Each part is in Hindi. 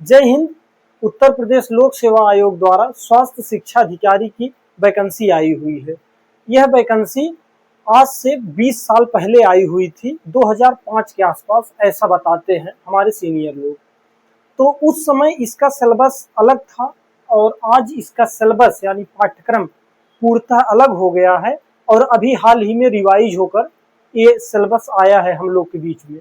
जय हिंद। उत्तर प्रदेश लोक सेवा आयोग द्वारा स्वास्थ्य शिक्षा अधिकारी की वैकेंसी आई हुई है। यह वैकेंसी आज से 20 साल पहले आई हुई थी, 2005 के आसपास, ऐसा बताते हैं हमारे सीनियर लोग। तो उस समय इसका सिलेबस अलग था और आज इसका सिलेबस यानी पाठ्यक्रम पूर्णतः अलग हो गया है और अभी हाल ही में रिवाइज होकर ये सिलेबस आया है हम लोग के बीच में।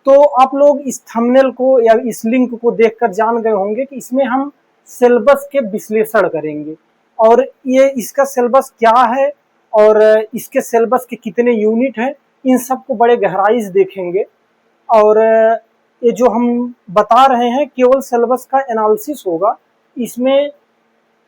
तो आप लोग इस थंबनेल को या इस लिंक को देखकर जान गए होंगे कि इसमें हम सिलेबस के विश्लेषण करेंगे और ये इसका सिलेबस क्या है और इसके सिलेबस के कितने यूनिट हैं, इन सब को बड़े गहराई से देखेंगे। और ये जो हम बता रहे हैं केवल सिलेबस का एनालिसिस होगा, इसमें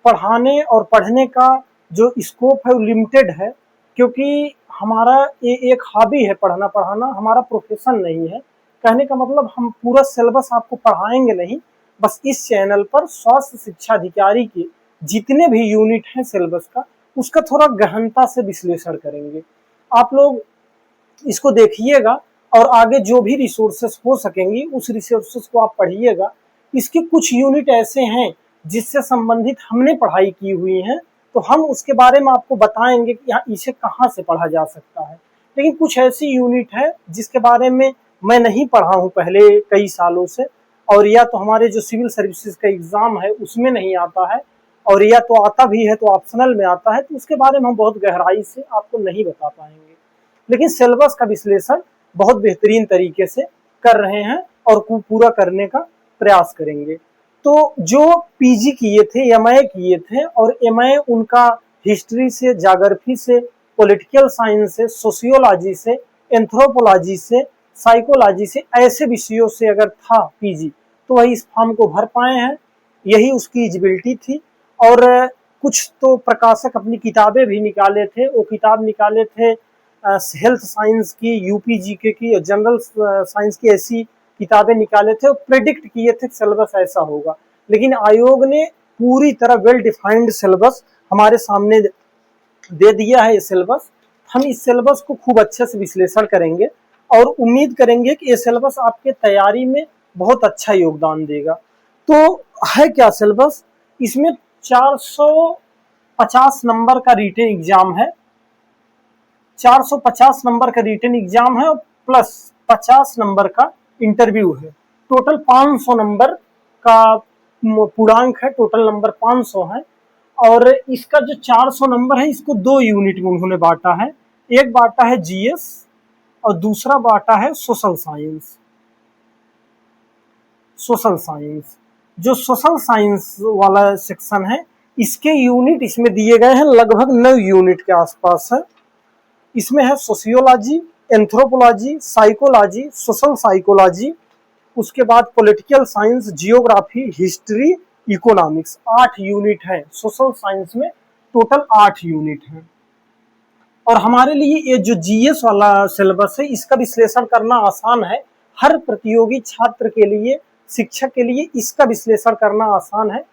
पढ़ाने और पढ़ने का जो स्कोप है वो लिमिटेड है, क्योंकि हमारा ये एक हॉबी है, पढ़ना पढ़ाना हमारा प्रोफेशन नहीं है। कहने का मतलब हम पूरा सिलेबस आपको पढ़ाएंगे नहीं, बस इस चैनल पर स्वास्थ्य शिक्षा अधिकारी के जितने भी यूनिट हैं सिलेबस का, उसका थोड़ा गहनता से विश्लेषण करेंगे। आप लोग इसको देखिएगा और आगे जो भी रिसोर्सेस हो सकेंगी उस रिसोर्सेस को आप पढ़िएगा। इसके कुछ यूनिट ऐसे हैं जिससे संबंधित हमने पढ़ाई की हुई है, तो हम उसके बारे में आपको बताएंगे कि इसे कहाँ से पढ़ा जा सकता है। लेकिन कुछ ऐसी यूनिट है जिसके बारे में मैं नहीं पढ़ा हूँ पहले कई सालों से, और या तो हमारे जो सिविल सर्विसेज का एग्जाम है उसमें नहीं आता है, और या तो आता भी है तो ऑप्शनल में आता है, तो उसके बारे में हम बहुत गहराई से आपको नहीं बता पाएंगे। लेकिन सिलेबस का विश्लेषण बहुत बेहतरीन तरीके से कर रहे हैं और पूरा करने का प्रयास करेंगे। तो जो पीजी किए थे, एमए किए थे, और एमए उनका हिस्ट्री से, ज्योग्राफी से, पॉलिटिकल साइंस से, सोशियोलॉजी से, एंथ्रोपोलॉजी से, साइकोलॉजी से, ऐसे विषयों से अगर था पीजी तो वही इस फॉर्म को भर पाए हैं, यही उसकी एलिजिबिलिटी थी। और कुछ तो प्रकाशक अपनी किताबें भी निकाले थे, वो किताब निकाले थे हेल्थ साइंस की, यूपीजीके की, जनरल साइंस की, ऐसी किताबें निकाले थे और प्रेडिक्ट किए थे सिलेबस ऐसा होगा। लेकिन आयोग ने पूरी तरह वेल डिफाइंड सिलेबस हमारे सामने दे दिया है। ये सिलेबस, हम इस सिलेबस को खूब अच्छे से विश्लेषण करेंगे और उम्मीद करेंगे कि ये सिलेबस आपके तैयारी में बहुत अच्छा योगदान देगा। तो है क्या सिलेबस? इसमें 450 नंबर का रिटन एग्जाम है, 450 नंबर का रिटन एग्जाम है और प्लस 50 नंबर का इंटरव्यू है। टोटल 500 नंबर का पूर्णांक है, टोटल नंबर 500 है। और इसका जो 400 नंबर है इसको 2 यूनिट में उन्होंने बांटा है। एक बांटा है जीएस और दूसरा बांटा है सोशल साइंस। सोशल साइंस, जो सोशल साइंस वाला सेक्शन है, इसके यूनिट इसमें दिए गए हैं, लगभग 9 यूनिट के आसपास है। इसमें है sociology, anthropology, psychology, social psychology, उसके बाद political science, geography, history, economics. 8 unit है सोशल साइंस में, टोटल 8 यूनिट है। और हमारे लिए ये जो जीएस वाला सिलेबस है इसका विश्लेषण करना आसान है। हर प्रतियोगी छात्र के लिए, शिक्षक के लिए इसका विश्लेषण करना आसान है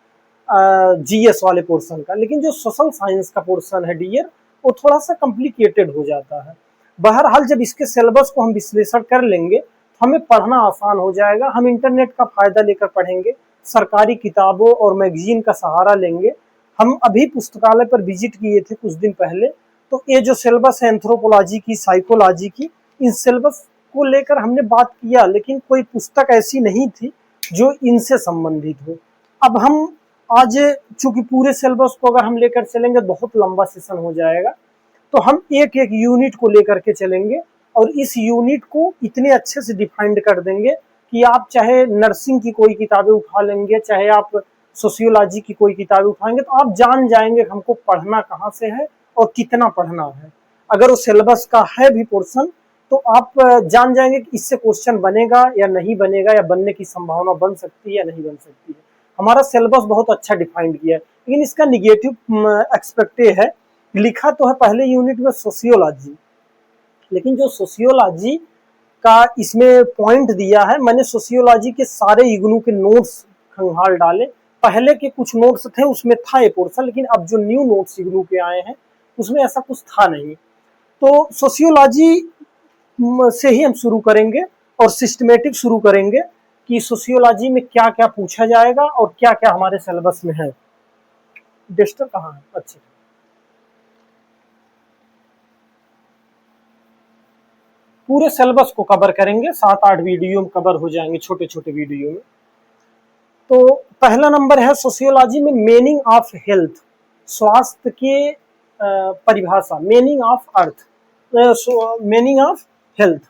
जीएस वाले पोर्शन का। लेकिन जो सोशल साइंस का पोर्शन है डियर, वो थोड़ा सा कॉम्प्लिकेटेड हो जाता है। बहरहाल जब इसके सिलेबस को हम विश्लेषण कर लेंगे तो हमें पढ़ना आसान हो जाएगा। हम इंटरनेट का फायदा लेकर पढ़ेंगे, सरकारी किताबों और मैगजीन का सहारा लेंगे। हम अभी पुस्तकालय पर विजिट किए थे कुछ दिन पहले, तो ये जो सिलेबस है एंथ्रोपोलॉजी की, साइकोलॉजी की, इन सिलेबस को लेकर हमने बात किया, लेकिन कोई पुस्तक ऐसी नहीं थी जो इनसे संबंधित हो। अब हम आज चूंकि पूरे सिलेबस को अगर हम लेकर चलेंगे बहुत लंबा सेशन हो जाएगा, तो हम एक एक यूनिट को लेकर के चलेंगे और इस यूनिट को इतने अच्छे से डिफाइंड कर देंगे कि आप चाहे नर्सिंग की कोई किताबें उठा लेंगे, चाहे आप सोशियोलॉजी की कोई किताबें उठाएंगे, तो आप जान जाएंगे हमको पढ़ना कहाँ से है और कितना पढ़ना है। अगर वो सिलेबस का है भी पोर्शन तो आप जान जाएंगे कि इससे क्वेश्चन बनेगा या नहीं बनेगा, या बनने की संभावना बन सकती है या नहीं बन सकती है। हमारा सिलेबस बहुत अच्छा डिफाइंड किया है, लेकिन इसका निगेटिव एक्सपेक्ट है, लिखा तो है पहले यूनिट में सोशियोलॉजी, लेकिन जो सोशियोलॉजी का इसमें पॉइंट दिया है, मैंने सोशियोलॉजी के सारे इग्नू के नोट्स खंगाल डाले। पहले के कुछ नोट्स थे उसमें था ये पोर्शन, लेकिन अब जो न्यू नोट्स इग्नू के आए हैं उसमें ऐसा कुछ था नहीं। तो सोशियोलॉजी से ही हम शुरू करेंगे और सिस्टमेटिक शुरू करेंगे कि सोशियोलॉजी में क्या क्या पूछा जाएगा और क्या क्या हमारे सिलेबस में है। डिस्टर कहाँ है? अच्छा, पूरे सिलेबस को कवर करेंगे, 7-8 वीडियो में कवर हो जाएंगे, छोटे छोटे वीडियो में। तो पहला नंबर है सोशियोलॉजी में मीनिंग ऑफ हेल्थ, स्वास्थ्य के परिभाषा, meaning of earth, meaning of health.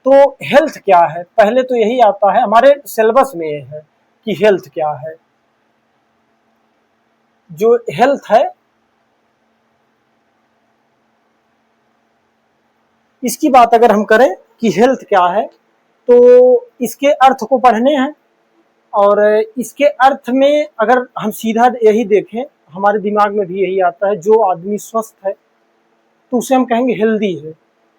तो हेल्थ क्या है, पहले तो यही आता है हमारे सिलेबस में, ये है कि हेल्थ क्या है। जो हेल्थ है इसकी बात अगर हम करें कि हेल्थ क्या है, तो इसके अर्थ को पढ़ने हैं। और इसके अर्थ में अगर हम सीधा यही देखें, हमारे दिमाग में भी यही आता है, जो आदमी स्वस्थ है तो उसे हम कहेंगे हेल्दी है।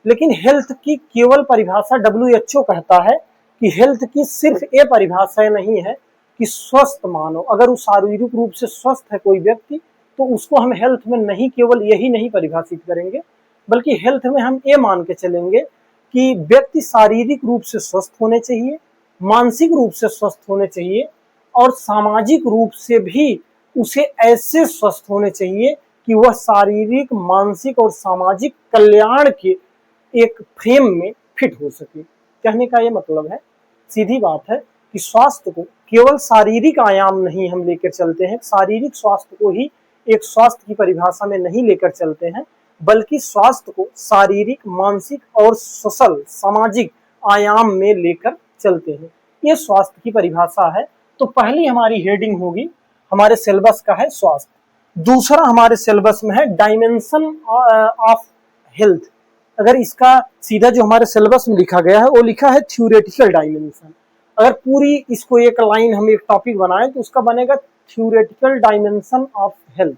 लेकिन हेल्थ की केवल परिभाषा WHO कहता है कि हेल्थ की सिर्फ ये परिभाषा नहीं है कि स्वस्थ मानो, अगर वो शारीरिक रूप से स्वस्थ है कोई व्यक्ति, तो उसको हम हेल्थ में नहीं केवल यही नहीं परिभाषित करेंगे, बल्कि हेल्थ में हम ये मान के चलेंगे कि व्यक्ति शारीरिक रूप से स्वस्थ होने चाहिए, मानसिक रूप से स्वस्थ होने चाहिए, और सामाजिक रूप से भी उसे ऐसे स्वस्थ होने चाहिए कि वह शारीरिक, मानसिक और सामाजिक कल्याण के एक फ्रेम में फिट हो सके। कहने का ये मतलब है, सीधी बात है कि स्वास्थ्य को केवल शारीरिक आयाम नहीं हम लेकर चलते हैं, शारीरिक स्वास्थ्य को ही एक स्वास्थ्य की परिभाषा में नहीं लेकर चलते हैं, बल्कि स्वास्थ्य को शारीरिक, मानसिक और सोशल, सामाजिक आयाम में लेकर चलते हैं। ये स्वास्थ्य की परिभाषा है। तो पहली हमारी हेडिंग होगी, हमारे सिलेबस का है स्वास्थ्य। दूसरा हमारे सिलेबस में है डायमेंशन ऑफ हेल्थ। अगर इसका सीधा जो हमारे सिलेबस में लिखा गया है वो लिखा है थ्योरेटिकल डायमेंशन। अगर पूरी इसको एक लाइन हम एक टॉपिक बनाएं तो उसका बनेगा theoretical dimension of health.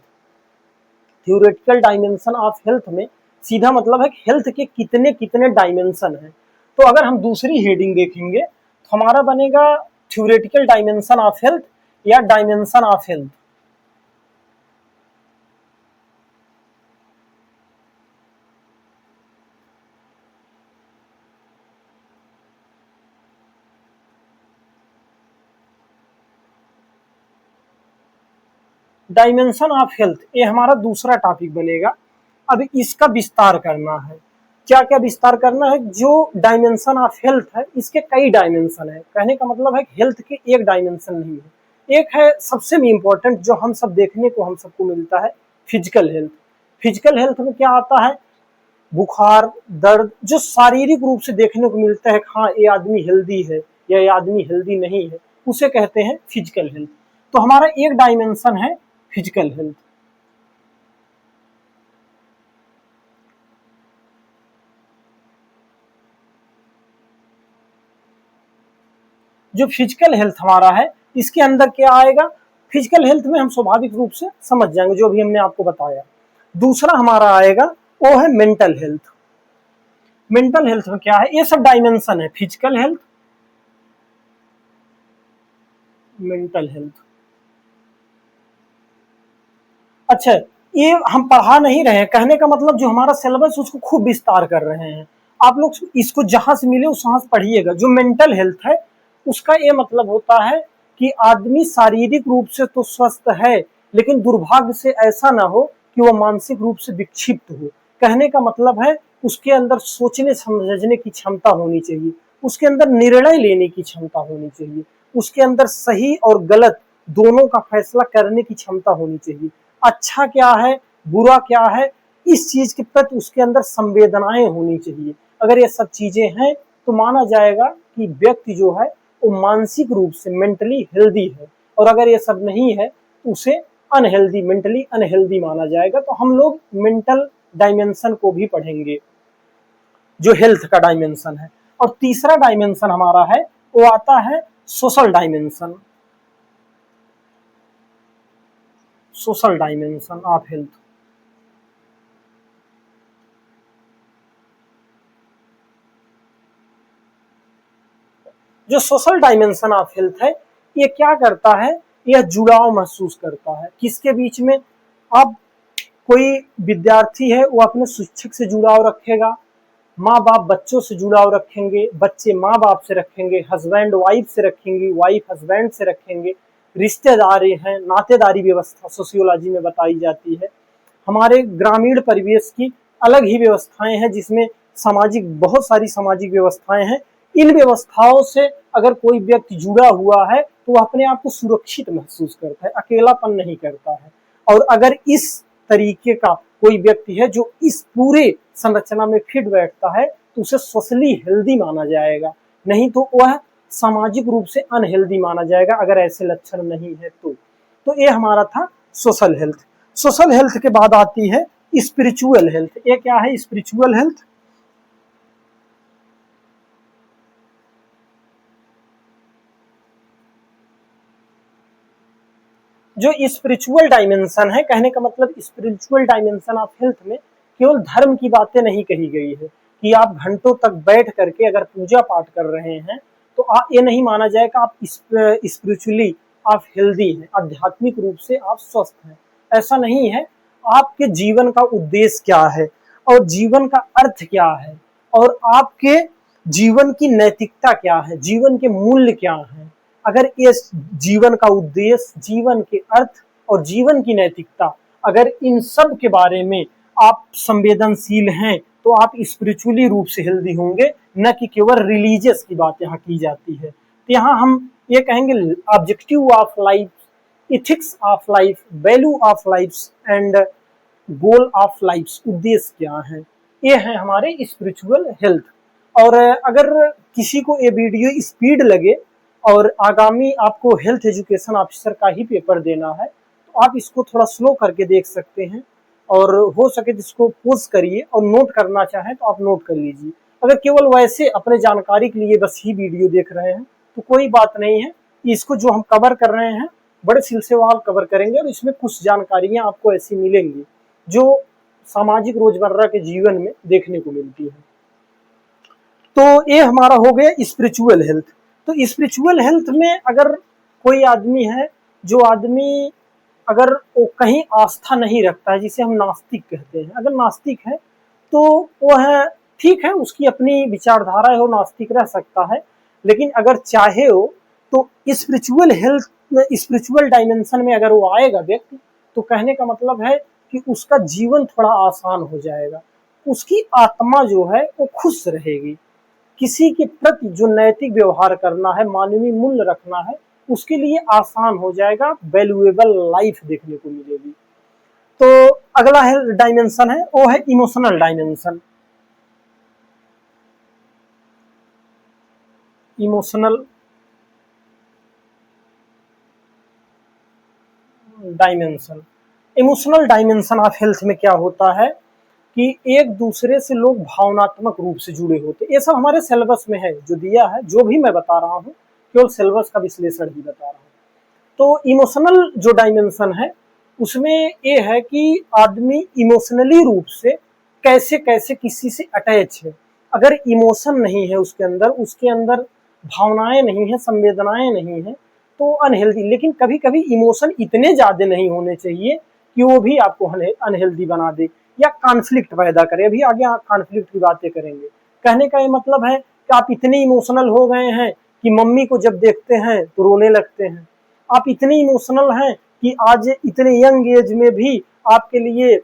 Theoretical dimension of health में सीधा मतलब है कि हेल्थ के कितने कितने डायमेंशन हैं। तो अगर हम दूसरी हेडिंग देखेंगे तो हमारा बनेगा थ्योरेटिकल डायमेंशन ऑफ हेल्थ या dimension of health. Dimension of health ये हमारा दूसरा टॉपिक बनेगा। अब इसका विस्तार करना है, क्या क्या विस्तार करना है। जो डायमेंशन ऑफ हेल्थ है इसके कई डायमेंशन है। कहने का मतलब है कि हेल्थ के एक डायमेंशन नहीं है। एक है सबसे इम्पोर्टेंट जो हम सब देखने को हम सबको मिलता है, फिजिकल हेल्थ। फिजिकल हेल्थ में क्या आता है, बुखार, दर्द, जो शारीरिक रूप से देखने को मिलता है, हाँ ये आदमी हेल्दी है या ये आदमी हेल्दी नहीं है, उसे कहते हैं फिजिकल हेल्थ। तो हमारा एक डायमेंशन है फिजिकल हेल्थ। जो फिजिकल हेल्थ हमारा है इसके अंदर क्या आएगा, फिजिकल हेल्थ में हम स्वाभाविक रूप से समझ जाएंगे जो भी हमने आपको बताया। दूसरा हमारा आएगा वो है मेंटल हेल्थ। मेंटल हेल्थ में क्या है, ये सब डायमेंशन है, फिजिकल हेल्थ, मेंटल हेल्थ। अच्छा, ये हम पढ़ा नहीं रहे हैं, कहने का मतलब जो हमारा सिलेबस उसको खूब विस्तार कर रहे हैं। आप लोग इसको जहां से मिले वहां से पढ़िएगा। जो मेंटल हेल्थ है उसका ये मतलब होता है कि आदमी शारीरिक रूप से तो स्वस्थ है, लेकिन दुर्भाग्य से ऐसा ना हो कि वह मानसिक रूप से विक्षिप्त हो। कहने का मतलब है उसके अंदर सोचने समझने की क्षमता होनी चाहिए, उसके अंदर निर्णय लेने की क्षमता होनी चाहिए, उसके अंदर सही और गलत दोनों का फैसला करने की क्षमता होनी चाहिए। अच्छा क्या है, बुरा क्या है, इस चीज के प्रति उसके अंदर संवेदनाएं होनी चाहिए। अगर ये सब चीजें हैं तो माना जाएगा कि व्यक्ति जो है वो मानसिक रूप से मेंटली हेल्दी है। और अगर ये सब नहीं है तो उसे अनहेल्दी, मेंटली अनहेल्दी माना जाएगा। तो हम लोग मेंटल डायमेंशन को भी पढ़ेंगे जो हेल्थ का डायमेंशन है। और तीसरा डायमेंशन हमारा है वो आता है social dimension, social dimension of health. जो सोशल डायमेंशन ऑफ हेल्थ है ये क्या करता है, यह जुड़ाव महसूस करता है किसके बीच में। अब कोई विद्यार्थी है वो अपने शिक्षक से जुड़ाव रखेगा, माँ बाप बच्चों से जुड़ाव रखेंगे, बच्चे माँ बाप से रखेंगे, हस्बैंड वाइफ से रखेंगी, वाइफ हस्बैंड से रखेंगे। रिश्तेदारी हैं, नातेदारी व्यवस्था सोशियोलॉजी में बताई जाती है। हमारे ग्रामीण परिवेश की अलग ही व्यवस्थाएं हैं, जिसमें सामाजिक बहुत सारी सामाजिक व्यवस्थाएं हैं। इन व्यवस्थाओं से अगर कोई व्यक्ति जुड़ा हुआ है तो वह अपने आप को सुरक्षित महसूस करता है, अकेलापन नहीं करता है। और अगर इस तरीके का कोई व्यक्ति है जो इस पूरे संरचना में फिट बैठता है तो उसे सोशली हेल्दी माना जाएगा, नहीं तो वह सामाजिक रूप से अनहेल्दी माना जाएगा अगर ऐसे लक्षण नहीं है तो ये हमारा था सोशल हेल्थ। सोशल हेल्थ के बाद आती है स्पिरिचुअल हेल्थ। ये क्या है स्पिरिचुअल हेल्थ? जो स्पिरिचुअल डायमेंशन है, कहने का मतलब स्पिरिचुअल डायमेंशन ऑफ हेल्थ में केवल धर्म की बातें नहीं कही गई है कि आप घंटों तक बैठ करके अगर पूजा पाठ कर रहे हैं तो ये नहीं माना जाएगा आप स्पिरिचुअली आप हेल्दी हैं, आध्यात्मिक रूप से आप स्वस्थ हैं। ऐसा नहीं है। आपके जीवन का उद्देश्य क्या है और जीवन का अर्थ क्या है और आपके जीवन की नैतिकता क्या है, जीवन के मूल्य क्या है। अगर ये जीवन का उद्देश्य, जीवन के अर्थ और जीवन की नैतिकता, अगर इन सब के बारे में आप संवेदनशील हैं तो आप स्पिरिचुअली रूप से हेल्दी होंगे, न कि केवल रिलीजियस की बात यहाँ की जाती है। तो यहाँ हम ये कहेंगे objective of life, ethics of life, value of life and goal of life, उद्देश्य क्या है, ये है हमारे स्पिरिचुअल हेल्थ। और अगर किसी को ये वीडियो स्पीड लगे और आगामी आपको हेल्थ एजुकेशन ऑफिसर का ही पेपर देना है तो आप इसको थोड़ा स्लो करके देख सकते हैं, और हो सके तो इसको पोज करिए और नोट करना चाहें तो आप नोट कर लीजिए। अगर केवल वैसे अपने जानकारी के लिए बस ही वीडियो देख रहे हैं तो कोई बात नहीं है। इसको जो हम कवर कर रहे हैं बड़े सिलसिलेवार कवर करेंगे और इसमें कुछ जानकारियां आपको ऐसी मिलेंगी जो सामाजिक रोजमर्रा के जीवन में देखने को मिलती है। तो ये हमारा हो गया स्पिरिचुअल हेल्थ। तो स्पिरिचुअल हेल्थ में अगर कोई आदमी है, जो आदमी अगर वो कहीं आस्था नहीं रखता है, जिसे हम नास्तिक कहते हैं, अगर नास्तिक है तो वो है ठीक है, उसकी अपनी विचारधारा है, वो नास्तिक रह सकता है। लेकिन अगर चाहे हो तो स्पिरिचुअल हेल्थ, स्पिरिचुअल डायमेंशन में अगर वो आएगा व्यक्ति तो कहने का मतलब है कि उसका जीवन थोड़ा आसान हो जाएगा, उसकी आत्मा जो है वो खुश रहेगी। किसी के प्रति जो नैतिक व्यवहार करना है, मानवीय मूल्य रखना है, उसके लिए आसान हो जाएगा, वैल्यूएबल लाइफ देखने को मिलेगी। तो अगला है डायमेंशन है, वो है emotional dimension. Emotional dimension, emotional dimension of health में क्या होता है कि एक दूसरे से लोग भावनात्मक रूप से जुड़े होते हैं। ये सब हमारे सिलेबस में है जो दिया है, जो भी मैं बता रहा हूँ केवल सिलेबस का विश्लेषण ही बता रहा हूँ। तो इमोशनल जो डायमेंशन है उसमें ये है कि आदमी इमोशनली रूप से कैसे कैसे किसी से अटैच है। अगर इमोशन नहीं है उसके अंदर भावनाएं नहीं है, संवेदनाएं नहीं है तो अनहेल्दी। लेकिन कभी कभी इमोशन इतने ज्यादा नहीं होने चाहिए कि वो भी आपको अनहेल्दी बना दे या कॉन्फ्लिक्ट पैदा करे। अभी आगे कॉन्फ्लिक्ट की बातें करेंगे। कहने का ये मतलब है कि आप इतने इमोशनल हो गए हैं कि मम्मी को जब देखते हैं तो रोने लगते हैं। आप इतने इमोशनल हैं कि आज इतने यंग एज में भी आपके लिए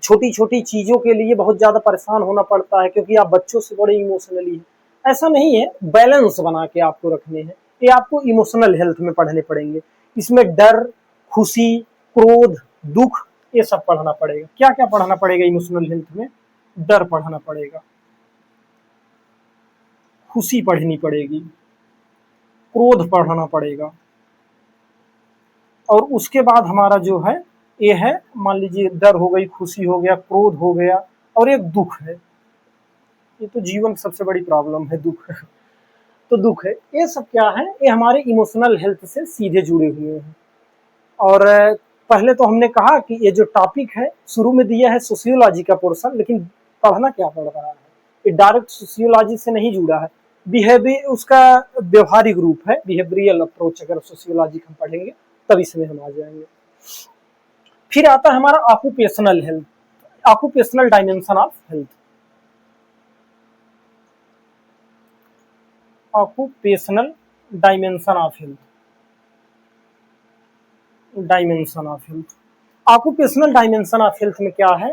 छोटी छोटी चीजों के लिए बहुत ज्यादा परेशान होना पड़ता है क्योंकि आप बच्चों से बड़े इमोशनली हैं। ऐसा नहीं है, बैलेंस बना के आपको रखने हैं। ये आपको इमोशनल हेल्थ में पढ़ने पड़ेंगे। इसमें डर, खुशी, क्रोध, दुख, ये सब पढ़ना पड़ेगा। क्या क्या पढ़ना पड़ेगा इमोशनल हेल्थ में? डर पढ़ना पड़ेगा, खुशी पढ़नी पड़ेगी, क्रोध पढ़ना पड़ेगा, और उसके बाद हमारा जो है ये है, मान लीजिए डर हो गई, खुशी हो गया, क्रोध हो गया, और एक दुख है। ये तो जीवन की सबसे बड़ी प्रॉब्लम है, दुख। तो दुख है। ये सब क्या है? ये हमारे इमोशनल हेल्थ से सीधे जुड़े हुए हैं। और पहले तो हमने कहा कि ये जो टॉपिक है शुरू में दिया है सोशियोलॉजी का पोर्शन, लेकिन पढ़ना क्या पड़ रहा है? ये डायरेक्ट सोशियोलॉजी से नहीं जुड़ा है। बिहेवियर उसका व्यवहारिक रूप है, बिहेवियरल अप्रोच। अगर सोशियोलॉजी हम पढ़ेंगे तब इसमें हम आ जाएंगे। फिर आता है हमारा occupational health, occupational dimension of health. Occupational dimension of health. Dimension of health, occupational dimension of health में क्या है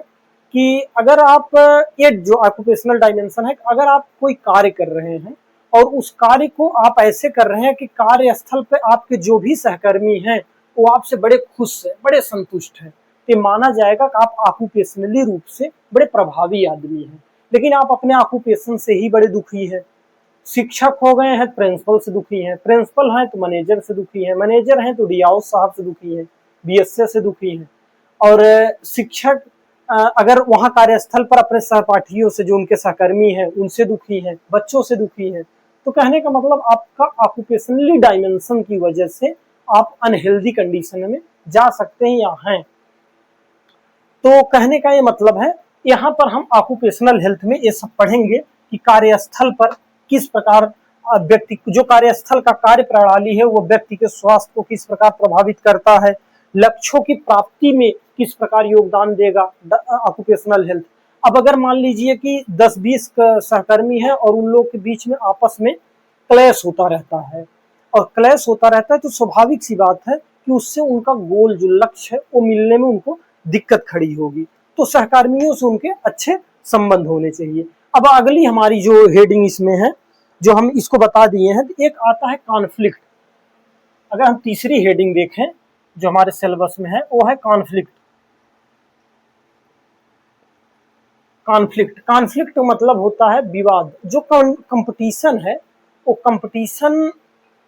कि अगर आप ये जो ऑक्यूपेशनल डायमेंशन है, अगर आप कोई कार्य कर रहे हैं और उस कार्य को आप ऐसे कर रहे हैं कि कार्यस्थल पे आपके जो भी सहकर्मी हैं वो आपसे बड़े खुश है, बड़े संतुष्ट हैं, तो माना जाएगा कि आप ऑक्यूपेशनली रूप से बड़े प्रभावी आदमी हैं। लेकिन आप अपने ऑक्यूपेशन से ही बड़े दुखी हैं। शिक्षक हो गए हैं, प्रिंसिपल से दुखी हैं, प्रिंसिपल हैं तो मैनेजर से दुखी हैं, मैनेजर हैं तो डीआओ साहब से दुखी हैं, बीएसए से दुखी हैं। और शिक्षक अगर वहां कार्यस्थल पर अपने सहपाठियों से, जो उनके सहकर्मी हैं, उनसे दुखी हैं, बच्चों से दुखी हैं, तो कहने का मतलब आपका ऑक्यूपेशनली डायमेंशन की वजह से आप अनहेल्दी कंडीशन में जा सकते हैं या हैं। तो कहने का ये मतलब है, यहाँ पर हम ऑक्यूपेशनल हेल्थ में ये सब पढ़ेंगे कि कार्यस्थल पर किस प्रकार व्यक्ति, जो कार्यस्थल का कार्य प्रणाली है वो व्यक्ति के स्वास्थ्य को किस प्रकार प्रभावित करता है, लक्ष्यों की प्राप्ति में किस प्रकार योगदान देगा ऑक्यूपेशनल हेल्थ। अब अगर मान लीजिए कि 10-20 सहकर्मी है और उन लोग के बीच में आपस में क्लैश होता रहता है, और क्लैश होता रहता है तो स्वाभाविक सी बात है कि उससे उनका गोल, जो लक्ष्य है, वो मिलने में उनको दिक्कत खड़ी होगी। तो सहकर्मियों से उनके अच्छे संबंध होने चाहिए। अब अगली हमारी जो हेडिंग इसमें है, जो हम इसको बता दिए हैं, एक आता है कॉन्फ्लिक्ट। अगर हम तीसरी हेडिंग देखें जो हमारे सिलेबस में है, वो है कॉन्फ्लिक्ट। कॉन्फ्लिक्ट, कॉन्फ्लिक्ट मतलब होता है विवाद। जो कंपटीशन है, वो कंपटीशन,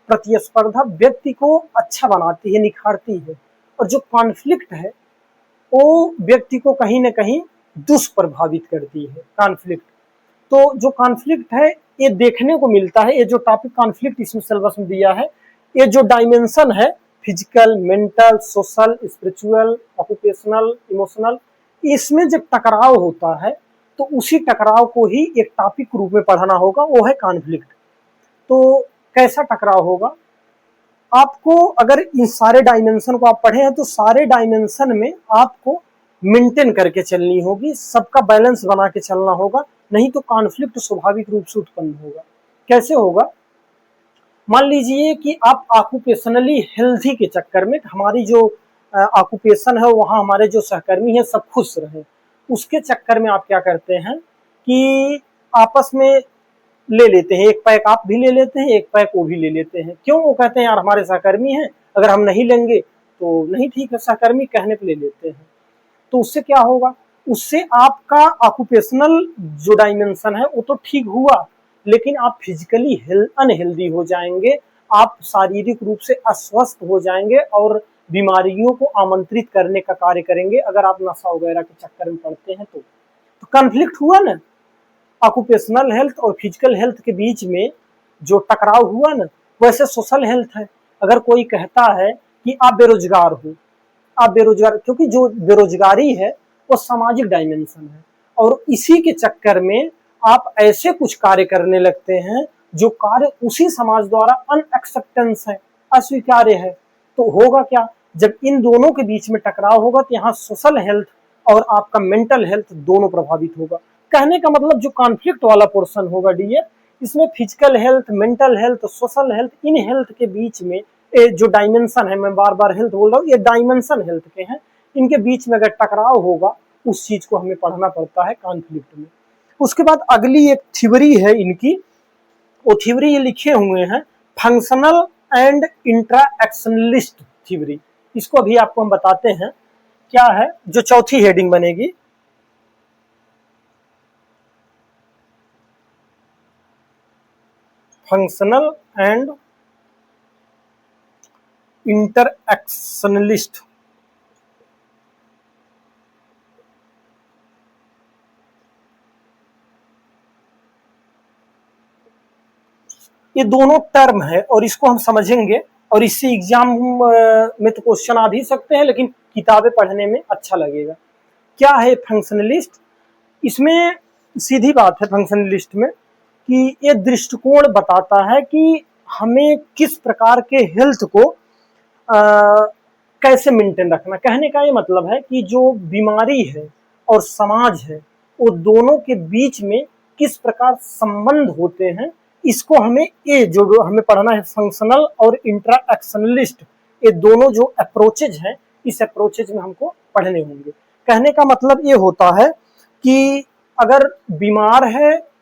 प्रतिस्पर्धा व्यक्ति को अच्छा बनाती है, निखारती है, और जो कॉन्फ्लिक्ट है वो व्यक्ति को कहीं ना कहीं दुष्प्रभावित करती है। कॉन्फ्लिक्ट, तो जो कॉन्फ्लिक्ट है ये देखने को मिलता है, ये जो टॉपिक कॉन्फ्लिक्ट इसमें सिलेबस में दिया है, ये जो डायमेंशन है, physical, mental, social, spiritual, occupational, emotional, इसमें जब टकराव होता है तो उसी टकराव को ही एक टॉपिक रूप में पढ़ाना होगा, वो है कॉन्फ्लिक्ट। तो कैसा टकराव होगा, आपको अगर इन सारे डायमेंशन को आप पढ़े हैं तो सारे डायमेंशन में आपको मेंटेन करके चलनी होगी, सबका बैलेंस बना के चलना होगा, नहीं तो कॉन्फ्लिक्ट स्वाभाविक रूप से उत्पन्न होगा। कैसे होगा, मान लीजिए कि आप ऑक्यूपेशनली हेल्थी के चक्कर में, हमारी जो ऑक्यूपेशन है वहाँ हमारे जो सहकर्मी हैं सब खुश रहे, उसके चक्कर में आप क्या करते हैं कि आपस में ले लेते हैं, एक पैक आप भी ले लेते हैं, एक पैक वो भी ले लेते हैं। क्यों? वो कहते हैं यार हमारे सहकर्मी हैं, अगर हम नहीं लेंगे तो नहीं, ठीक है, सहकर्मी कहने पे ले लेते हैं। तो उससे क्या होगा, उससे आपका ऑक्यूपेशनल जो डायमेंशन है वो तो ठीक हुआ, लेकिन आप फिजिकली अनहेल्दी हो जाएंगे, आप शारीरिक रूप से अस्वस्थ हो जाएंगे और बीमारियों को आमंत्रित करने का कार्य करेंगे अगर आप नशा वगैरह के चक्कर में पड़ते हैं। तो कॉन्फ्लिक्ट हुआ ना, ऑक्यूपेशनल हेल्थ और फिजिकल हेल्थ के बीच में जो टकराव हुआ ना, वैसे सोशल हेल्थ है। अगर कोई कहता है कि आप बेरोजगार हो, आप बेरोजगार, क्योंकि जो बेरोजगारी है वो सामाजिक डायमेंशन है, और इसी के चक्कर में आप ऐसे कुछ कार्य करने लगते हैं जो कार्य उसी समाज द्वारा अनएक्सेप्टेंस है, अस्वीकार्य है। तो होगा क्या, जब इन दोनों के बीच में टकराव होगा तो यहाँ सोशल हेल्थ और आपका मेंटल हेल्थ दोनों प्रभावित होगा। कहने का मतलब जो कॉन्फ्लिक्ट वाला पोर्शन होगा डीए, इसमें physical health, mental health, social health, in health के बीच में जो डायमेंशन है, मैं बार बार हेल्थ बोल रहा हूँ, ये डायमेंशन हेल्थ के हैं, इनके बीच में अगर टकराव होगा उस चीज को हमें पढ़ना पड़ता है कॉन्फ्लिक्ट में। उसके बाद अगली एक थ्योरी है इनकी, वो थ्योरी ये लिखे हुए हैं फंक्शनल एंड इंट्राएक्शनलिस्ट थ्योरी। इसको अभी आपको हम बताते हैं क्या है, जो चौथी हेडिंग बनेगी। Functional and interactionalist. ये दोनों टर्म है और इसको हम समझेंगे, और इससे एग्जाम में तो क्वेश्चन आ भी सकते हैं, लेकिन किताबें पढ़ने में अच्छा लगेगा। क्या है फंक्शनलिस्ट? इसमें सीधी बात है फंक्शनलिस्ट में कि ये दृष्टिकोण बताता है कि हमें किस प्रकार के हेल्थ को कैसे मेंटेन रखना। कहने का ये मतलब है कि जो बीमारी है और समाज है, वो दोनों के बीच में किस प्रकार संबंध होते हैं, इसको हमें ये जो हमें पढ़ना है फंक्शनल और इंट्रा एक्शनलिस्ट, ये दोनों जो अप्रोचेज हैं इस अप्रोचेज में हमको पढ़ने होंगे। कहने का मतलब ये होता है कि अगर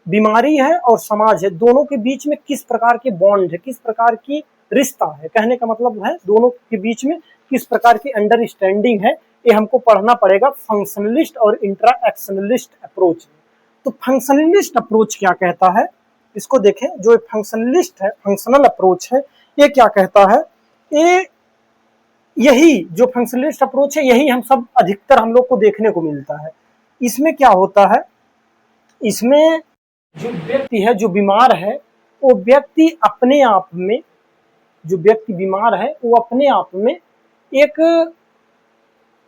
बीमारी है और समाज है, दोनों के बीच में किस प्रकार के बॉन्ड है, किस प्रकार की रिश्ता है, कहने का मतलब है दोनों के बीच में किस प्रकार की अंडरस्टैंडिंग है, ये हमको पढ़ना पड़ेगा फंक्शनलिस्ट और इंट्रा एक्शनलिस्ट अप्रोच में। तो फंक्शनलिस्ट अप्रोच क्या कहता है, इसको देखें। जो फंक्शनलिस्ट है, फंक्शनल अप्रोच है, ये क्या कहता है, ये यही जो फंक्शनलिस्ट अप्रोच है यही हम लोग को देखने को मिलता है। इसमें क्या होता है, इसमें जो व्यक्ति है, जो बीमार है, वो व्यक्ति अपने आप में, जो व्यक्ति बीमार है वो अपने आप में एक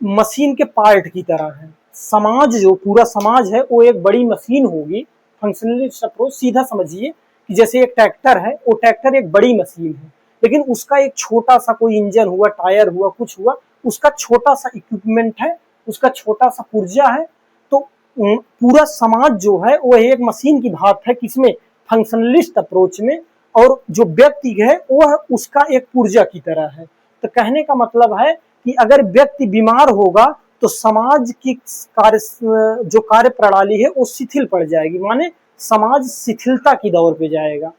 मशीन के पार्ट की तरह है। समाज, जो पूरा समाज है वो एक बड़ी मशीन होगी। फंक्शनलिस्ट अप्रोच सीधा समझिए कि जैसे एक ट्रैक्टर है, वो ट्रैक्टर एक बड़ी मशीन है, लेकिन उसका एक छोटा सा कोई इंजन हुआ, टायर हुआ, कुछ हुआ, उसका छोटा सा इक्विपमेंट है, उसका छोटा सा पुर्जा है। तो पूरा समाज जो है वो एक मशीन की भात है, किसमें, फंक्शनलिस्ट अप्रोच में। और जो व्यक्ति है वो उसका एक पुर्जा की तरह है। तो कहने का मतलब है कि अगर व्यक्ति बीमार होगा तो समाज की जो कार्य प्रणाली है वो शिथिल पड़ जाएगी, माने समाज शिथिलता की दौर पे जाएगा।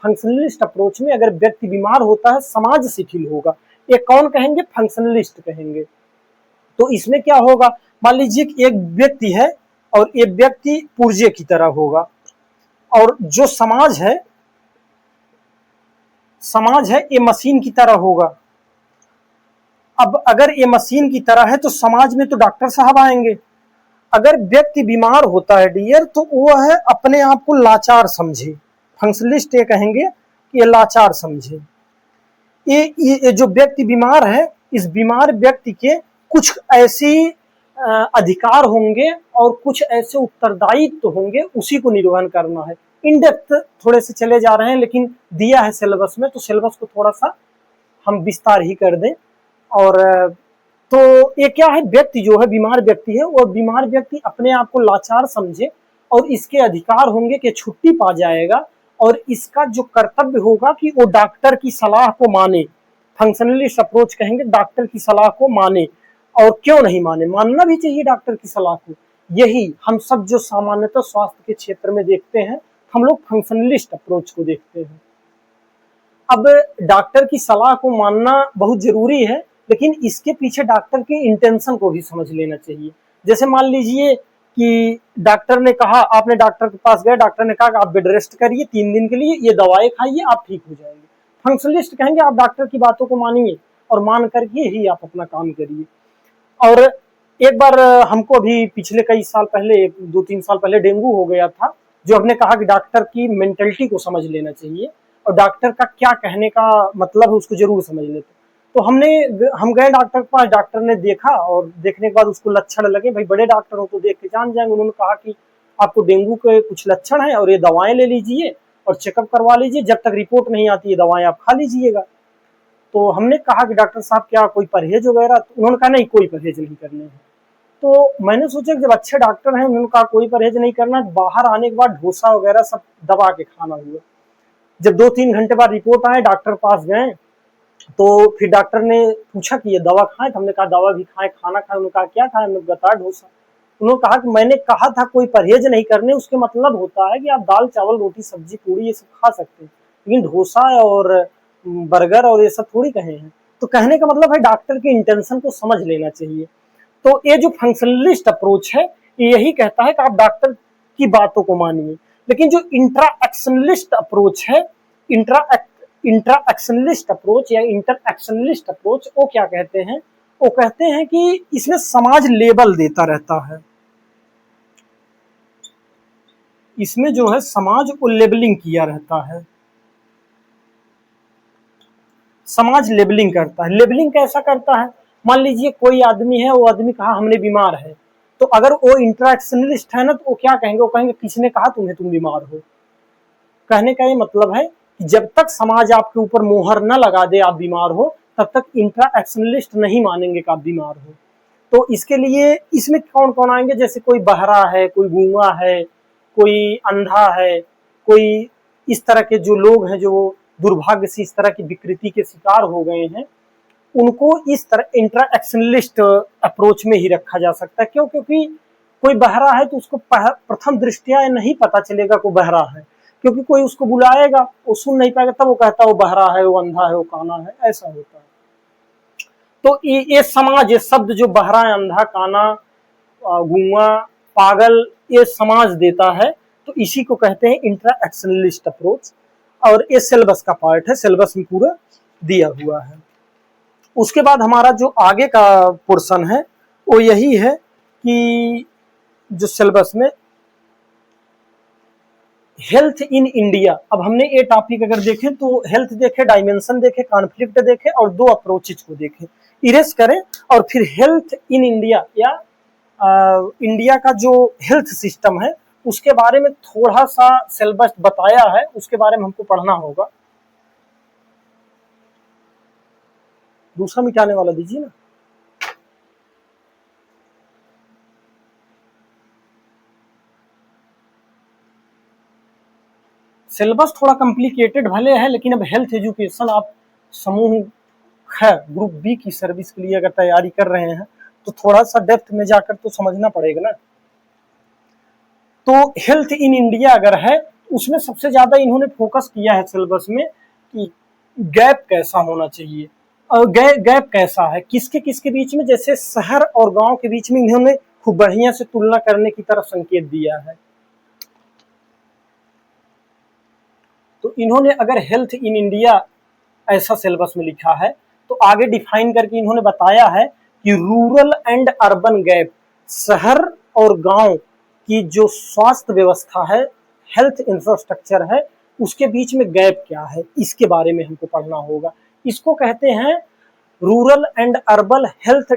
फंक्शनलिस्ट अप्रोच में अगर व्यक्ति बीमार होता है समाज शिथिल होगा, ये कौन कहेंगे, फंक्शनलिस्ट कहेंगे। तो इसमें क्या होगा, मान लीजिए कि एक व्यक्ति है और ये व्यक्ति पुर्जे की तरह होगा, और जो समाज है ये मशीन की तरह होगा। अब अगर ये मशीन की तरह है तो समाज में तो डॉक्टर साहब आएंगे। अगर व्यक्ति बीमार होता है डियर, तो वो है अपने आप को लाचार समझे, फंक्शनलिस्ट ये कहेंगे कि ये लाचार समझे। ये जो व्यक्ति बीमार है, इस बीमार व्यक्ति के कुछ ऐसी अधिकार होंगे और कुछ ऐसे उत्तरदायित्व होंगे, उसी को निर्वहन करना है। इन डेप्थ थोड़े से चले जा रहे हैं, लेकिन दिया है सिलेबस में, तो सिलेबस को थोड़ा सा हम विस्तार ही कर दें। और तो ये क्या है, व्यक्ति जो है, बीमार व्यक्ति है, वो बीमार व्यक्ति अपने आप को लाचार समझे और इसके अधिकार होंगे कि छुट्टी पा जाएगा, और इसका जो कर्तव्य होगा कि वो डॉक्टर की सलाह को माने। फंक्शनलिस्ट अप्रोच कहेंगे डॉक्टर की सलाह को माने, और क्यों नहीं माने, मानना भी चाहिए डॉक्टर की सलाह को। यही हम सब जो सामान्यतः स्वास्थ्य के क्षेत्र में देखते हैं, हम लोग फंक्शनलिस्ट अप्रोच को देखते हैं। अब डॉक्टर की सलाह को मानना बहुत जरूरी है, लेकिन इसके पीछे डॉक्टर के इंटेंशन को भी समझ लेना चाहिए। जैसे मान लीजिए कि डॉक्टर ने कहा, आपने डॉक्टर के पास गए, डॉक्टर ने कहा कि आप बेड रेस्ट करिए 3 दिन के लिए, ये दवाएं खाइए, आप ठीक हो जाएंगे। फंक्शनलिस्ट कहेंगे आप डॉक्टर की बातों को मानिए और मान करके ही आप अपना काम करिए। और एक बार हमको अभी पिछले कई साल पहले, 2-3 साल पहले डेंगू हो गया था, जो हमने कहा कि डॉक्टर की मेंटलिटी को समझ लेना चाहिए और डॉक्टर का क्या कहने का मतलब है उसको जरूर समझ लेते। तो हम गए डॉक्टर के पास, डॉक्टर ने देखा और देखने के बाद उसको लक्षण लगे, भाई बड़े डॉक्टर हो तो देख के जान जाएंगे। उन्होंने कहा कि आपको डेंगू के कुछ लक्षण है और ये दवाएं ले लीजिए और चेकअप करवा लीजिए, जब तक रिपोर्ट नहीं आती ये दवाएं आप खा लीजिएगा। तो हमने कहा कि डॉक्टर साहब क्या कोई परहेज वगैरह, तो उन्होंने कहा नहीं, कोई परहेज नहीं करने हैं। तो मैंने सोचा कि जब अच्छे डॉक्टर हैं, उन्होंने कहा कोई परहेज नहीं करना, बाहर आने के बाद डोसा वगैरह सब दबा के खाना हुआ। जब 2-3 घंटे बाद रिपोर्ट आए, डॉक्टर पास गए, तो फिर डॉक्टर ने पूछा कि ये दवा खाएं, तो हमने कहा दवा भी खाएं, खाना खाएं। उन्होंने कहा क्या खाएं, हमने बताया डोसा। उन्होंने कहा कि मैंने कहा था कोई परहेज नहीं करने, उसके मतलब होता है कि आप दाल चावल रोटी सब्जी पूड़ी ये सब खा सकते हैं, लेकिन डोसा और बर्गर और ये सब थोड़ी कहे हैं। तो कहने का मतलब है डॉक्टर के इंटेंशन को समझ लेना चाहिए। तो ये जो फंक्शनलिस्ट अप्रोच है यही कहता है कि आप डॉक्टर की बातों को मानिए। लेकिन जो इंट्रा एक्शनलिस्ट अप्रोच है, इंट्रा एक्शनलिस्ट अप्रोच या इंटर एक्शनलिस्ट अप्रोच, वो क्या कहते हैं, वो कहते हैं कि इसमें समाज लेबल देता रहता है। इसमें जो है समाज को लेबलिंग किया रहता है, समाज लेबलिंग करता है। लेबलिंग कैसा करता है, मान लीजिए कोई आदमी है, वो आदमी कहा हमने बीमार है, तो अगर वो इंट्राक्शनलिस्ट है ना, तो वो क्या कहेंगे, वो कहेंगे किसने कहा तुम्हें तुम बीमार हो। कहने का ये मतलब है कि जब तक समाज आपके ऊपर मोहर न लगा दे आप बीमार हो, तब तक इंट्राक्शनलिस्ट नहीं मानेंगे कि आप बीमार हो। तो इसके लिए इसमें कौन कौन आएंगे, जैसे कोई बहरा है, कोई गूंगा है, कोई अंधा है, कोई इस तरह के जो लोग हैं, जो दुर्भाग्य से इस तरह की विकृति के शिकार हो गए हैं, उनको इस तरह इंट्राएक्शनलिस्ट अप्रोच में ही रखा जा सकता है। क्यों? क्योंकि कोई बहरा है तो उसको प्रथम दृष्टया नहीं पता चलेगा को बहरा है, क्योंकि कोई उसको बुलाएगा, वो सुन नहीं पाएगा, तब वो कहता है वो बहरा है, वो अंधा है, वो काना है, ऐसा होता है। तो ये समाज, ये शब्द जो बहरा, अंधा, काना, गूंगा, पागल, ये समाज देता है, तो इसी को कहते हैं इंट्राएक्शनलिस्ट अप्रोच। और ये सिलेबस का पार्ट है, सिलेबस में पूरा दिया हुआ है। उसके बाद हमारा जो आगे का पोर्शन है वो यही है कि जो सिलेबस में हेल्थ इन इंडिया, अब हमने ये टॉपिक अगर देखें तो हेल्थ देखे, डायमेंशन देखे, कॉन्फ्लिक्ट देखे और दो अप्रोचेज को देखें, इरेज करें, और फिर हेल्थ इन इंडिया या इंडिया का जो हेल्थ सिस्टम है उसके बारे में थोड़ा सा सिलेबस बताया है, उसके बारे में हमको पढ़ना होगा। दूसरा मिटाने वाला दीजिए ना। सिलेबस थोड़ा कॉम्प्लिकेटेड भले है, लेकिन अब हेल्थ एजुकेशन आप समूह है ग्रुप बी की सर्विस के लिए अगर तैयारी कर रहे हैं तो थोड़ा सा डेप्थ में जाकर तो समझना पड़ेगा ना। तो हेल्थ इन इंडिया अगर है, उसमें सबसे ज्यादा इन्होंने फोकस किया है सिलेबस में कि गैप कैसा होना चाहिए, और गैप कैसा है किसके किसके बीच में, जैसे शहर और गांव के बीच में इन्होंने खूब बढ़िया से तुलना करने की तरफ संकेत दिया है। तो इन्होंने अगर हेल्थ इन इंडिया ऐसा सिलेबस में लिखा है, तो आगे डिफाइन करके इन्होंने बताया है कि रूरल एंड अर्बन गैप, शहर और गांव की जो स्वास्थ्य व्यवस्था है, हेल्थ इंफ्रास्ट्रक्चर है, उसके बीच में गैप क्या है, इसके बारे में हमको पढ़ना होगा। इसको कहते हैं रूरल एंड अर्बन हेल्थ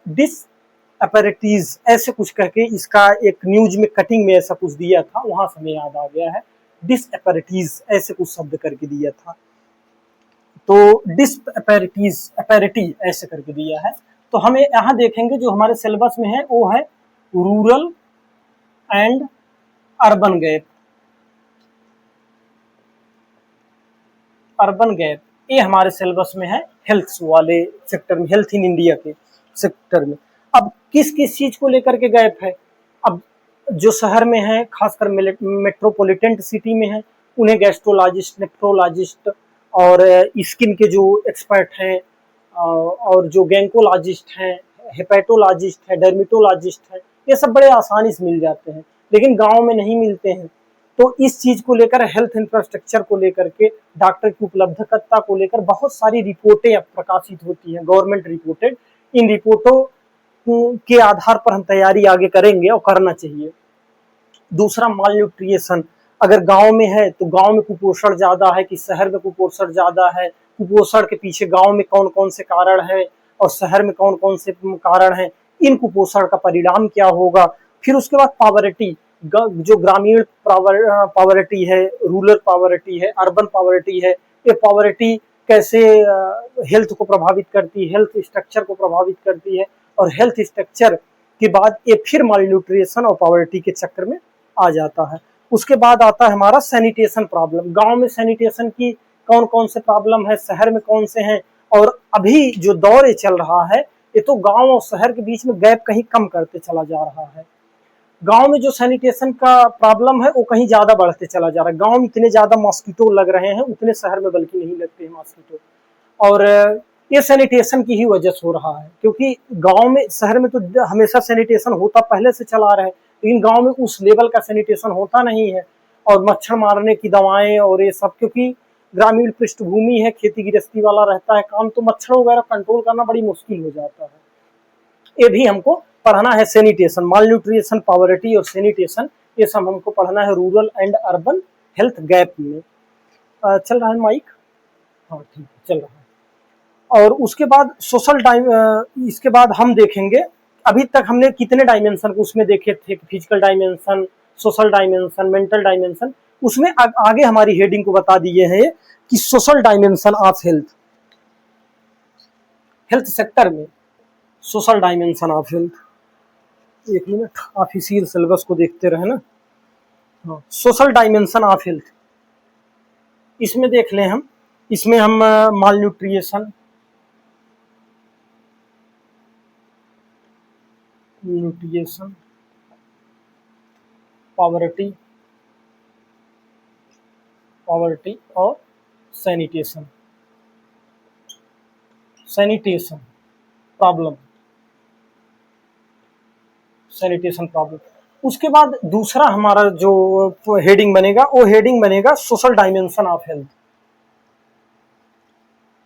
डिसएपैरिटीज, ऐसे कुछ करके इसका एक न्यूज में कटिंग में ऐसा कुछ दिया था, वहां से हमें याद आ गया है, डिसएपैरिटीज ऐसे कुछ शब्द करके दिया था। तो डिसएपैरिटीज, एपैरिटी ऐसे करके दिया है। तो हमें यहाँ देखेंगे जो हमारे सिलेबस में है वो है rural and urban gap. Urban gap ये हमारे सिलेबस में है हेल्थ वाले सेक्टर में, हेल्थ इन इंडिया के सेक्टर में। अब किस किस चीज को लेकर के गैप है, अब जो शहर में है, खासकर मेट्रोपॉलिटन सिटी में है, उन्हें गैस्ट्रोलॉजिस्ट, नेफ्रोलॉजिस्ट और स्किन के जो एक्सपर्ट हैं, और जो गैंकोलॉजिस्ट हैं, हेपेटोलॉजिस्ट है, डर्मेटोलॉजिस्ट है, ये सब बड़े आसानी से मिल जाते हैं, लेकिन गांव में नहीं मिलते हैं। तो इस चीज को लेकर, हेल्थ इंफ्रास्ट्रक्चर को लेकर के, डॉक्टर की उपलब्धता को लेकर बहुत सारी रिपोर्टें प्रकाशित होती हैं, गवर्नमेंट रिपोर्टेड। इन रिपोर्टों के आधार पर हम तैयारी आगे करेंगे और करना चाहिए। दूसरा, माल न्यूट्रिएशन, अगर गांव में है तो गांव में कुपोषण ज्यादा है कि शहर में कुपोषण ज्यादा है, कुपोषण के पीछे गांव में कौन कौन से कारण है और शहर में कौन कौन से कारण है, इन कुपोषण का परिणाम क्या होगा। फिर उसके बाद पावर्टी, जो ग्रामीण पावर्टी है, रूरल पावर्टी है, अर्बन पावर्टी है, ये पावर्टी कैसे हेल्थ को प्रभावित करती है, हेल्थ स्ट्रक्चर को प्रभावित करती है, और हेल्थ स्ट्रक्चर के बाद ये फिर माल न्यूट्रिएशन और पावर्टी के चक्कर में आ जाता है। उसके बाद आता है हमारा सैनिटेशन प्रॉब्लम, गांव में सैनिटेशन की कौन कौन से प्रॉब्लम है, शहर में कौन से हैं, और अभी जो दौर चल रहा है ये तो गांव और शहर के बीच में गैप कहीं कम करते चला जा रहा है। गांव में जो सैनिटेशन का प्रॉब्लम है वो कहीं ज्यादा बढ़ते चला जा रहा है, गांव में इतने ज्यादा मॉस्किटो लग रहे हैं उतने शहर में बल्कि नहीं लगते हैं मॉस्किटो, और ये सैनिटेशन की ही वजह से हो रहा है, क्योंकि गांव में, शहर में तो हमेशा सैनिटेशन होता पहले से चला रहा है, लेकिन गांव में उस लेवल का सैनिटेशन होता नहीं है, और मच्छर मारने की दवाएं और ये सब, क्योंकि ग्रामीण पृष्ठभूमि है, खेती गृहस्थी वाला रहता है काम, तो मच्छर वगैरह कंट्रोल करना बड़ी मुश्किल हो जाता है। ये भी हमको पढ़ना है, सैनिटेशन, माल न्यूट्रिएशन, पावर्टी और सैनिटेशन, ये सब हमको पढ़ना है rural and urban health gap में। चल रहा है माइक? हाँ ठीक है, चल रहा है। और उसके बाद सोशल इसके बाद हम देखेंगे, अभी तक हमने कितने डायमेंशन को उसमें देखे थे, physical dimension, social dimension, mental dimension, उसमें आगे हमारी हेडिंग को बता दिए हैं कि social dimension of health, health sector में सोशल डायमेंशन ऑफ हेल्थ। एक मिनट, ऑफिशियल सिलेबस को देखते रहे ना। सोशल डायमेंशन ऑफ हेल्थ, इसमें देख लें हम, इसमें हम माल न्यूट्रिशन, पॉवर्टी और सैनिटेशन प्रॉब्लम, उसके बाद दूसरा हमारा जो हेडिंग बनेगा वो हेडिंग बनेगा सोशल डायमेंशन ऑफ हेल्थ,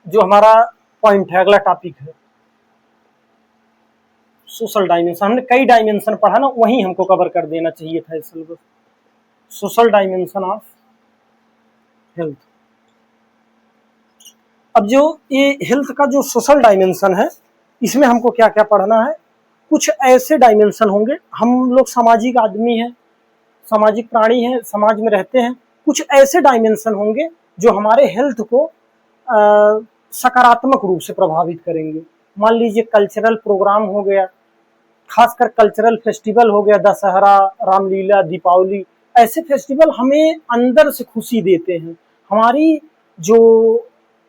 जो हमारा पॉइंट है, अगला टॉपिक है सोशल डायमेंशन। हमने कई डायमेंशन पढ़ा ना, वही हमको कवर कर देना चाहिए था इस syllabus. Social dimension of health. अब जो ये हेल्थ का जो सोशल डायमेंशन है, इसमें हमको क्या क्या पढ़ना है। कुछ ऐसे डायमेंशन होंगे, हम लोग सामाजिक आदमी हैं, सामाजिक प्राणी हैं, समाज में रहते हैं। कुछ ऐसे डायमेंशन होंगे जो हमारे हेल्थ को सकारात्मक रूप से प्रभावित करेंगे। मान लीजिए कल्चरल प्रोग्राम हो गया, खासकर कल्चरल फेस्टिवल हो गया, दशहरा, रामलीला, दीपावली, ऐसे फेस्टिवल हमें अंदर से खुशी देते हैं। हमारी जो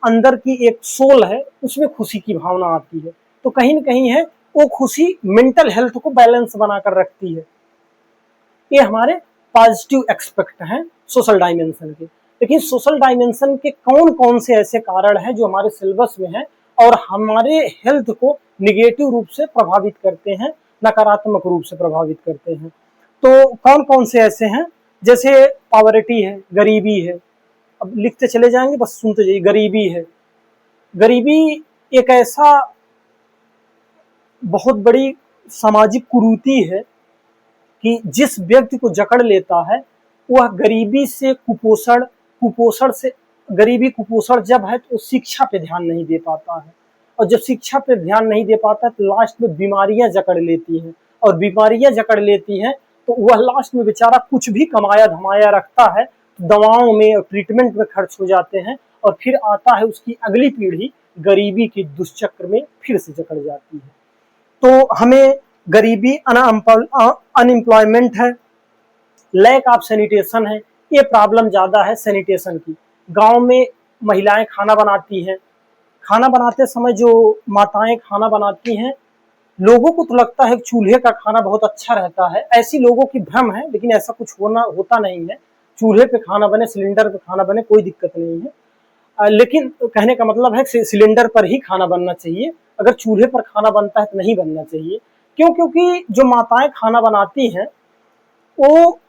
अंदर की एक सोल है उसमें खुशी की भावना आती है, तो कहीं न कहीं है वो खुशी मेंटल हेल्थ को बैलेंस बनाकर रखती है। ये हमारे पॉजिटिव एक्सपेक्ट हैं सोशल डायमेंशन के। लेकिन सोशल डायमेंशन के कौन कौन से ऐसे कारण हैं जो हमारे सिलेबस में हैं और हमारे हेल्थ को निगेटिव रूप से प्रभावित करते हैं, नकारात्मक रूप से प्रभावित करते हैं। तो कौन कौन से ऐसे हैं, जैसे पॉवर्टी है, गरीबी है। अब लिखते चले जाएंगे, बस सुनते जाइए। गरीबी है, गरीबी एक ऐसा बहुत बड़ी सामाजिक कुरीति है कि जिस व्यक्ति को जकड़ लेता है वह गरीबी से कुपोषण, कुपोषण से गरीबी, कुपोषण जब है तो शिक्षा पे ध्यान नहीं दे पाता है, और जब शिक्षा पे ध्यान नहीं दे पाता है तो लास्ट में बीमारियां जकड़ लेती हैं, और बीमारियां जकड़ लेती हैं तो वह लास्ट में बेचारा कुछ भी कमाया धमाया रखता है, दवाओं में और ट्रीटमेंट में खर्च हो जाते हैं, और फिर आता है उसकी अगली पीढ़ी गरीबी के दुष्चक्र में फिर से जकड़ जाती है। तो हमें गरीबी, अनएम्प्लॉयमेंट है, लैक ऑफ सैनिटेशन है, ये प्रॉब्लम ज़्यादा है सैनिटेशन की। गांव में महिलाएं खाना बनाती हैं, खाना बनाते समय जो माताएं खाना बनाती हैं, लोगों को तो लगता है चूल्हे का खाना बहुत अच्छा रहता है, ऐसी लोगों की भ्रम है, लेकिन ऐसा कुछ होता नहीं है। चूल्हे पे खाना बने, सिलेंडर पे खाना बने, कोई दिक्कत नहीं है। लेकिन कहने का मतलब है सिलेंडर पर ही खाना बनना चाहिए, अगर चूल्हे पर खाना बनता है तो नहीं बनना चाहिए। क्यों? क्योंकि जो माताएं खाना बनाती हैं वो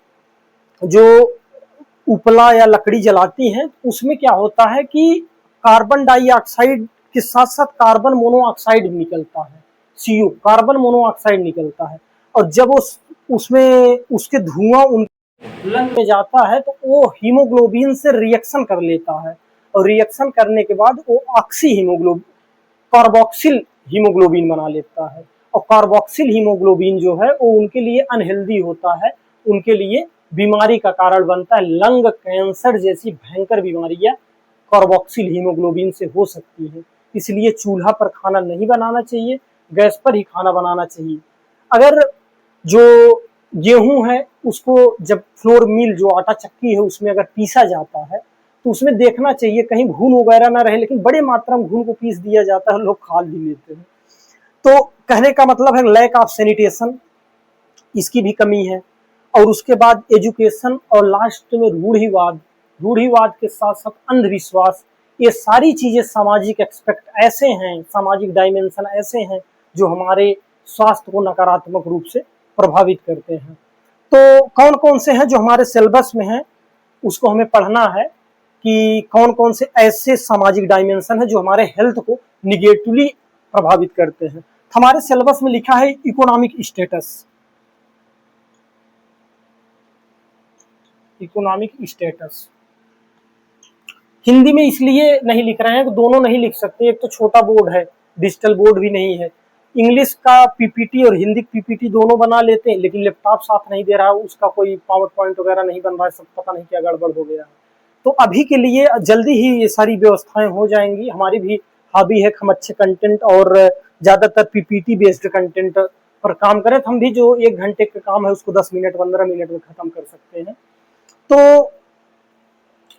जो उपला या लकड़ी जलाती हैं, उसमें क्या होता है कि कार्बन डाइऑक्साइड के साथ साथ कार्बन मोनोऑक्साइड निकलता है, CO, कार्बन मोनोऑक्साइड निकलता है, और जब उसमें उसके धुआं उन लंग में जाता है तो वो हीमोग्लोबिन से रिएक्शन कर लेता है, और रिएक्शन करने के बाद वो ऑक्सी हीमोग्लोबिन, कार्बोक्सिल हीमोग्लोबिन बना लेता है, और कार्बोक्सिल हीमोग्लोबिन जो है वो उनके लिए अनहेल्दी होता है, उनके लिए बीमारी का कारण बनता है। लंग कैंसर जैसी भयंकर बीमारियां कार्बोक्सिल हीमोग्लोबिन से हो सकती है। इसलिए चूल्हा पर खाना नहीं बनाना चाहिए, गैस पर ही खाना बनाना चाहिए। अगर जो गेहूं है उसको जब फ्लोर मिल, जो आटा चक्की है, उसमें अगर पीसा जाता है तो उसमें देखना चाहिए कहीं घुन वगैरह ना रहे, लेकिन बड़े मात्रा में घुन को पीस दिया जाता है, लोग खा भी लेते हैं। तो कहने का मतलब है लैक ऑफ सैनिटेशन, इसकी भी कमी है। और उसके बाद एजुकेशन, और लास्ट में रूढ़िवाद, रूढ़िवाद के साथ साथ अंधविश्वास, ये सारी चीजें सामाजिक एक्सपेक्ट ऐसे हैं, सामाजिक डायमेंशन ऐसे हैं जो हमारे स्वास्थ्य को नकारात्मक रूप से प्रभावित करते हैं। तो कौन कौन से हैं जो हमारे सिलेबस में हैं, उसको हमें पढ़ना है कि कौन कौन से ऐसे सामाजिक डायमेंशन है जो हमारे हेल्थ को निगेटिवली प्रभावित करते हैं। हमारे सिलेबस में लिखा है economic status, economic status Hindi में इसलिए नहीं लिख रहे हैं कि दोनों नहीं लिख सकते, एक तो छोटा बोर्ड है, डिजिटल बोर्ड भी नहीं है। इंग्लिश का पीपीटी और हिंदी पीपीटी दोनों बना लेते हैं, लेकिन लैपटॉप साथ नहीं दे रहा है, उसका कोई पावर पॉइंट वगैरह नहीं बन रहा है, सब पता नहीं क्या गड़बड़ हो गया है। तो अभी के लिए जल्दी ही ये सारी व्यवस्थाएं हो जाएंगी। हमारी भी हॉबी है कि हम अच्छे कंटेंट और ज़्यादातर पीपीटी बेस्ड कंटेंट पर काम करें, तो हम भी जो 1 घंटे का काम है उसको 10 मिनट 15 मिनट में ख़त्म कर सकते हैं। तो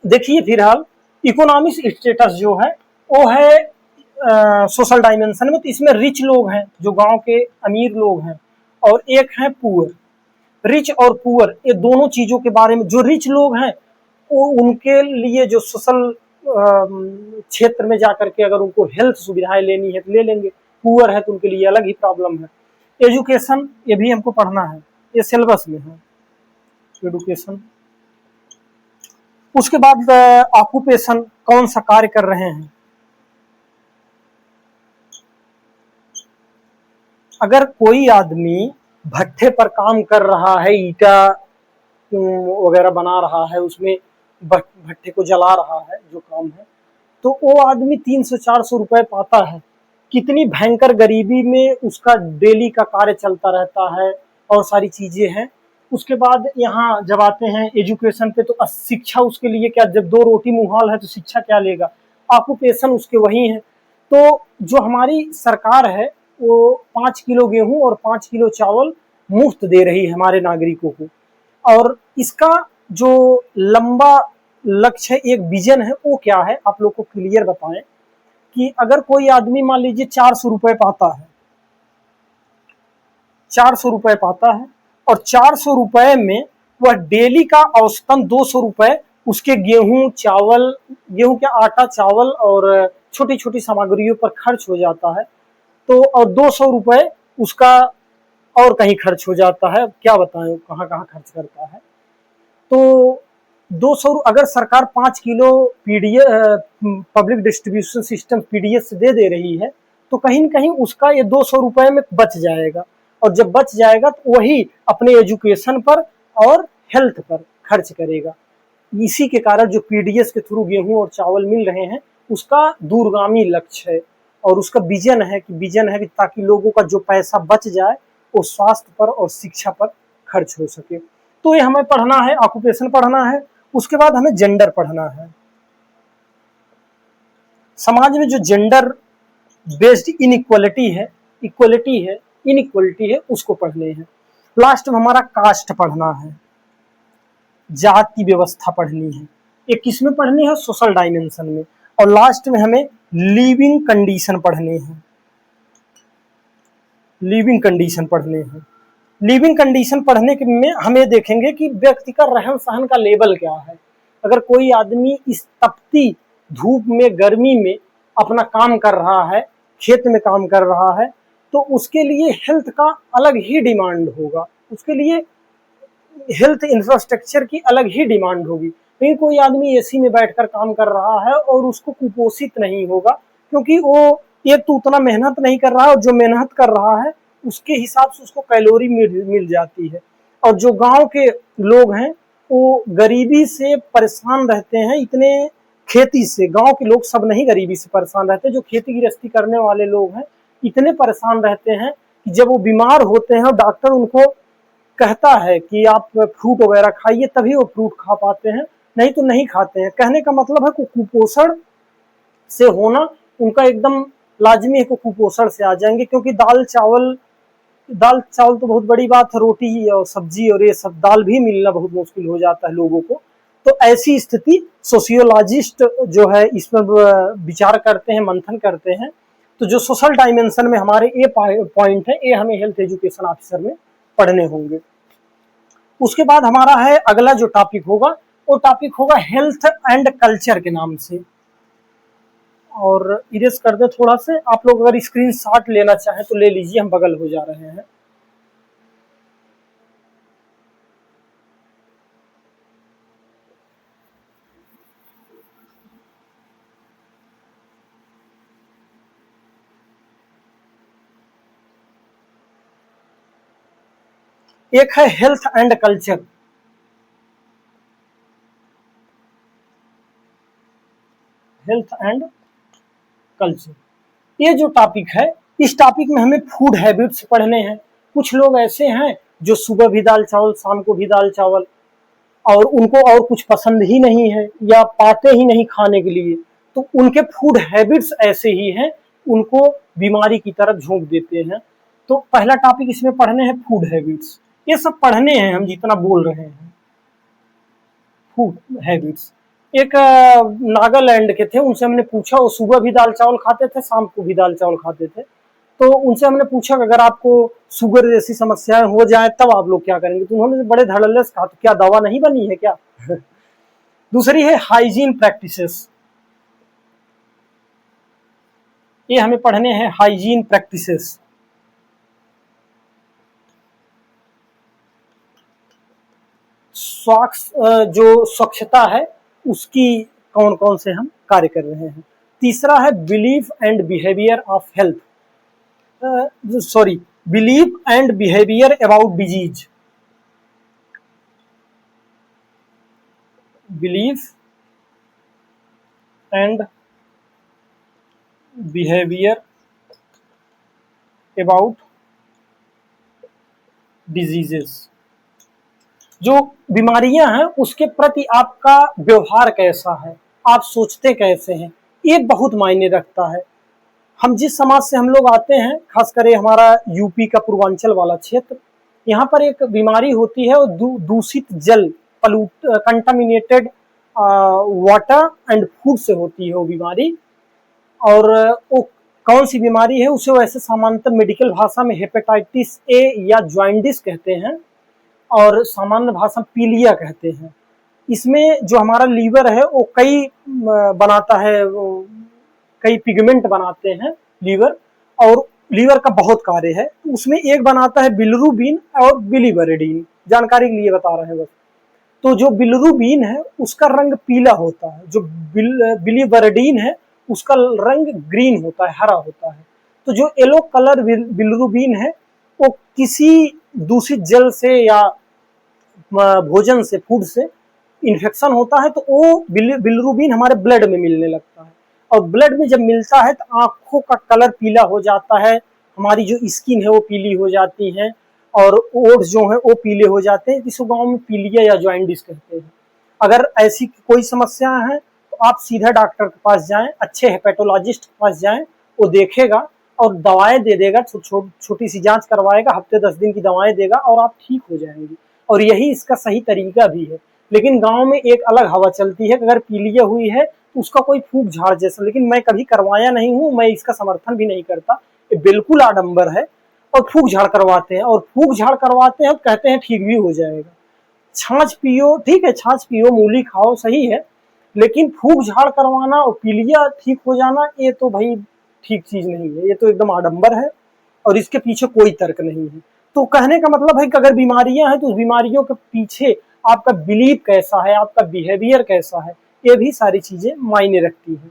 देखिए फिलहाल इकोनॉमिक स्टेटस जो है वो है सोशल डायमेंशन में, तो इसमें रिच लोग हैं जो गांव के अमीर लोग हैं, और एक है पुअर। रिच और पुअर ये दोनों चीजों के बारे में, जो रिच लोग हैं वो उनके लिए जो सोशल क्षेत्र में जाकर के अगर उनको हेल्थ सुविधाएं लेनी है तो ले लेंगे, पुअर है तो उनके लिए अलग ही प्रॉब्लम है। एजुकेशन ये भी हमको पढ़ना है, ये सिलेबस में है एजुकेशन। उसके बाद ऑक्यूपेशन, कौन सा कार्य कर रहे हैं। अगर कोई आदमी भट्ठे पर काम कर रहा है, ईटा वगैरह बना रहा है, उसमें भट्ठे को जला रहा है, जो काम है, तो वो आदमी 300-400 रुपए पाता है। कितनी भयंकर गरीबी में उसका डेली का कार्य चलता रहता है और सारी चीजें हैं। उसके बाद यहाँ जब आते हैं एजुकेशन पे, तो शिक्षा उसके लिए क्या, जब 2 रोटी मुहाल है तो शिक्षा क्या लेगा। ऑक्यूपेशन उसके वही है। तो जो हमारी सरकार है वो 5 किलो गेहूं और 5 किलो चावल मुफ्त दे रही है हमारे नागरिकों को, और इसका जो लंबा लक्ष्य है, एक विजन है, वो क्या है आप लोग को क्लियर बताएं। कि अगर कोई आदमी मान लीजिए 400 रुपए पाता है, 400 रुपए पाता है, और 400 रुपए में वह डेली का औसतन 200 रुपए उसके गेहूं चावल, गेहूं के आटा चावल और छोटी छोटी सामग्रियों पर खर्च हो जाता है, तो और 200 रुपए उसका और कहीं खर्च हो जाता है। क्या बताएं कहाँ कहाँ खर्च करता है। तो 200, अगर सरकार 5 kilo PDS public distribution system PDS दे दे रही है, तो कहीं न कहीं उसका ये 200 रुपए में बच जाएगा, और जब बच जाएगा तो वही अपने एजुकेशन पर और हेल्थ पर खर्च करेगा। इसी के कारण जो पीडीएस के थ्रू गेहूं और चावल मिल रहे हैं उसका दूरगामी लक्ष्य है, और उसका विजन है कि ताकि लोगों का जो पैसा बच जाए वो स्वास्थ्य पर और शिक्षा पर खर्च हो सके। तो ये हमें पढ़ना है, ऑक्यूपेशन पढ़ना है। उसके बाद हमें जेंडर पढ़ना है। समाज में जो जेंडर बेस्ड इनइक्वालिटी है, इनइक्वालिटी है, उसको पढ़ने हैं। लास्ट में हमारा कास्ट पढ़ना है, जाति व्यवस्था पढ़नी है। ये किस में पढ़नी है, सोशल डायमेंशन में। और लास्ट में हमें लिविंग कंडीशन पढ़ने हैं, लिविंग कंडीशन पढ़ने हैं। लिविंग कंडीशन पढ़ने के में हमें देखेंगे कि व्यक्ति का रहन सहन का लेवल क्या है। अगर कोई आदमी इस तपती धूप में, गर्मी में अपना काम कर रहा है, खेत में काम कर रहा है, तो उसके लिए हेल्थ का अलग ही डिमांड होगा, उसके लिए हेल्थ इंफ्रास्ट्रक्चर की अलग ही डिमांड होगी। लेकिन कोई आदमी एसी में बैठकर काम कर रहा है और उसको कुपोषित नहीं होगा, क्योंकि वो एक तो उतना मेहनत नहीं कर रहा है, और जो मेहनत कर रहा है उसके हिसाब से उसको कैलोरी मिल जाती है। और जो गांव के लोग हैं वो गरीबी से परेशान रहते हैं, इतने खेती से, गांव के लोग सब नहीं गरीबी से परेशान रहते, जो खेती गृहस्थी करने वाले लोग हैं इतने परेशान रहते हैं कि जब वो बीमार होते हैं और डॉक्टर उनको कहता है कि आप फ्रूट वगैरह खाइए, तभी वो फ्रूट खा पाते हैं, नहीं तो नहीं खाते हैं। कहने का मतलब है कि कुपोषण से होना उनका एकदम लाजमी है कि कुपोषण से आ जाएंगे, क्योंकि दाल चावल तो बहुत बड़ी बात है, रोटी और सब्जी और ये सब, दाल भी मिलना बहुत मुश्किल हो जाता है लोगों को। तो ऐसी स्थिति सोशियोलॉजिस्ट जो है इस पर विचार करते हैं, मंथन करते हैं। तो जो सोशल डायमेंशन में हमारे ये पॉइंट है, ये हमें हेल्थ एजुकेशन ऑफिसर में पढ़ने होंगे। उसके बाद हमारा है अगला जो टॉपिक होगा, वो टॉपिक होगा हेल्थ एंड कल्चर के नाम से। और इरेज कर दे थोड़ा से, आप लोग अगर स्क्रीन शॉट लेना चाहें तो ले लीजिए, हम बगल हो जा रहे हैं। एक है health and culture. Health and culture, ये जो टॉपिक है, इस टॉपिक में हमें फूड हैबिट्स पढ़ने हैं। कुछ लोग ऐसे हैं जो सुबह भी दाल चावल, शाम को भी दाल चावल, और उनको और कुछ पसंद ही नहीं है या पाते ही नहीं खाने के लिए, तो उनके फूड हैबिट्स ऐसे ही हैं, उनको बीमारी की तरफ झोंक देते हैं। तो पहला टॉपिक इसमें पढ़ने हैं फूड हैबिट्स। ये सब पढ़ने हैं हम जितना बोल रहे हैं। Food habits. एक नागालैंड के थे, उनसे हमने पूछा, वो सुबह भी दाल चावल खाते थे, शाम को भी दाल चावल खाते थे। तो उनसे हमने पूछा कि अगर आपको शुगर जैसी समस्याएं हो जाए तब आप लोग क्या करेंगे, तो उन्होंने बड़े धड़ल्ले से कहा, तो क्या दवा नहीं बनी है क्या? दूसरी है हाइजीन प्रैक्टिसेस। ये हमें पढ़ने हैं हाइजीन प्रैक्टिसेस। जो स्वच्छता है उसकी कौन कौन से हम कार्य कर रहे हैं। तीसरा है belief and behaviour of health, sorry, belief and behaviour about disease. Belief and behaviour about diseases. जो बीमारियां हैं उसके प्रति आपका व्यवहार कैसा है, आप सोचते कैसे हैं, ये बहुत मायने रखता है। हम जिस समाज से हम लोग आते हैं, खासकर ये हमारा यूपी का पूर्वांचल वाला क्षेत्र, यहाँ पर एक बीमारी होती है, दूषित जल, कंटामिनेटेड वाटर एंड फूड से होती है वो बीमारी। और वो कौन सी बीमारी है, उसे वैसे सामान्यतः मेडिकल भाषा में हेपेटाइटिस ए या ज्वाइंटिस कहते हैं, और सामान्य भाषा पीलिया कहते हैं। इसमें जो हमारा लीवर है वो कई बनाता है, कई पिगमेंट बनाते हैं लीवर, और लीवर का बहुत कार्य है। उसमें एक बनाता है बिलिरुबिन और बिलिवरेडिन, जानकारी के लिए बता रहे हैं बस। तो जो बिलिरुबिन है उसका रंग पीला होता है, जो बिलिवरेडिन है उसका रंग ग्रीन होता है, हरा होता है। तो जो येलो कलर बिलिरुबिन है वो किसी दूषित जल से या भोजन से, फूड से इन्फेक्शन होता है तो वो बिलिरुबिन हमारे ब्लड में मिलने लगता है, और ब्लड में जब मिलता है तो आंखों का कलर पीला हो जाता है, हमारी जो स्किन है वो पीली हो जाती है, और ओट्स जो है वो पीले हो जाते हैं। इसको गांव में पीलिया या ज्वाइंटिस कहते हैं। अगर ऐसी कोई समस्या है तो आप सीधा डॉक्टर के पास जाएं, अच्छे हेपेटोलॉजिस्ट के पास जाएं, वो देखेगा और दवाएं दे देगा, छोटी सी जांच करवाएगा, हफ्ते 10 दिन की दवाएं देगा और आप ठीक हो जाएंगे। और यही इसका सही तरीका भी है। लेकिन गांव में एक अलग हवा चलती है, अगर पीलिया हुई है तो उसका कोई फूंक झाड़ जैसा, लेकिन मैं कभी करवाया नहीं हूं, मैं इसका समर्थन भी नहीं करता, ये बिल्कुल आडंबर है। और फूंक झाड़ करवाते हैं, और फूंक झाड़ करवाते हैं, कहते हैं ठीक भी हो जाएगा। छाछ पियो, ठीक है, छाछ पियो, मूली खाओ, सही है, लेकिन फूंक झाड़ करवाना और पीलिया ठीक हो जाना, ये तो भाई ठीक चीज नहीं है, ये तो एकदम आडंबर है, और इसके पीछे कोई तर्क नहीं है। तो कहने का मतलब है कि अगर बीमारियां हैं तो उस बीमारियों के पीछे आपका बिलीफ कैसा है, आपका बिहेवियर कैसा है, ये भी सारी चीजें मायने रखती है।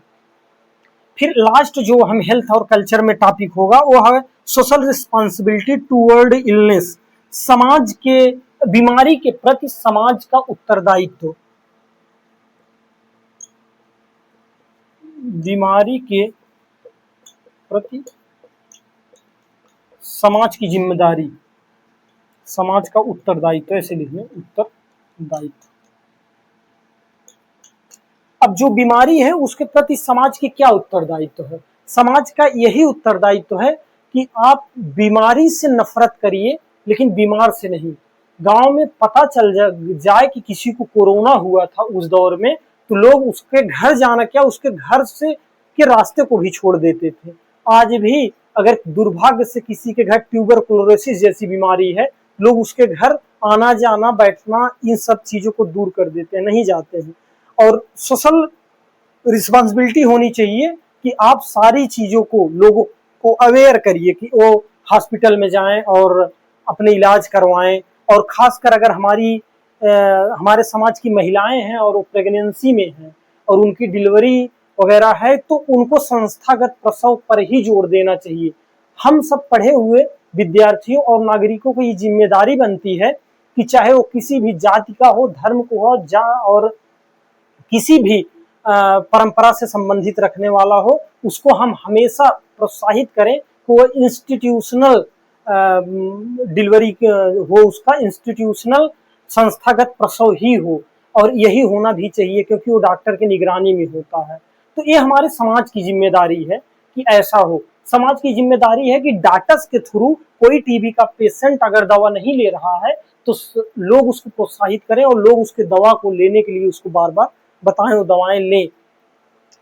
फिर लास्ट जो हम हेल्थ और कल्चर में टॉपिक होगा वो है सोशल रिस्पॉन्सिबिलिटी टूवर्ड इलनेस, समाज के बीमारी के प्रति समाज का उत्तरदायित्व। बीमारी के प्रति समाज की जिम्मेदारी, समाज का उत्तरदायित्व, ऐसे लिखिए, उत्तरदायित्व। अब जो बीमारी है उसके प्रति समाज की क्या उत्तरदायित्व है? समाज का यही उत्तरदायित्व है कि आप बीमारी से नफरत करिए लेकिन बीमार से नहीं। गांव में पता चल जाए कि किसी को कोरोना हुआ था उस दौर में, तो लोग उसके घर जाना क्या, उसके घर से के रास्ते को भी छोड़ देते थे। आज भी अगर दुर्भाग्य से किसी के घर ट्यूबरकुलोसिस जैसी बीमारी है, लोग उसके घर आना जाना बैठना इन सब चीजों को दूर कर देते हैं, नहीं जाते हैं। और सोशल रिस्पॉन्सिबिलिटी होनी चाहिए कि आप सारी चीजों को लोगों को अवेयर करिए कि वो हॉस्पिटल में जाएं और अपने इलाज करवाएं। और खासकर अगर हमारे समाज की महिलाएं हैं और वो प्रेगनेंसी में हैं और उनकी डिलीवरी वगैरह है, तो उनको संस्थागत प्रसव पर ही जोर देना चाहिए। हम सब पढ़े हुए विद्यार्थियों और नागरिकों को ये जिम्मेदारी बनती है कि चाहे वो किसी भी जाति का हो, धर्म को हो, और किसी भी परंपरा से संबंधित रखने वाला हो, उसको हम हमेशा प्रोत्साहित करें कि वो इंस्टीट्यूशनल डिलीवरी हो, उसका इंस्टीट्यूशनल संस्थागत प्रसव ही हो, और यही होना भी चाहिए क्योंकि वो डॉक्टर की निगरानी में होता है। तो ये हमारे समाज की जिम्मेदारी है कि ऐसा हो। समाज की जिम्मेदारी है कि डॉक्टर्स के थ्रू कोई टीबी का पेशेंट अगर दवा नहीं ले रहा है तो लोग उसको प्रोत्साहित करें और लोग उसके दवा को लेने के लिए उसको बार बार बताएं और दवाएं लें।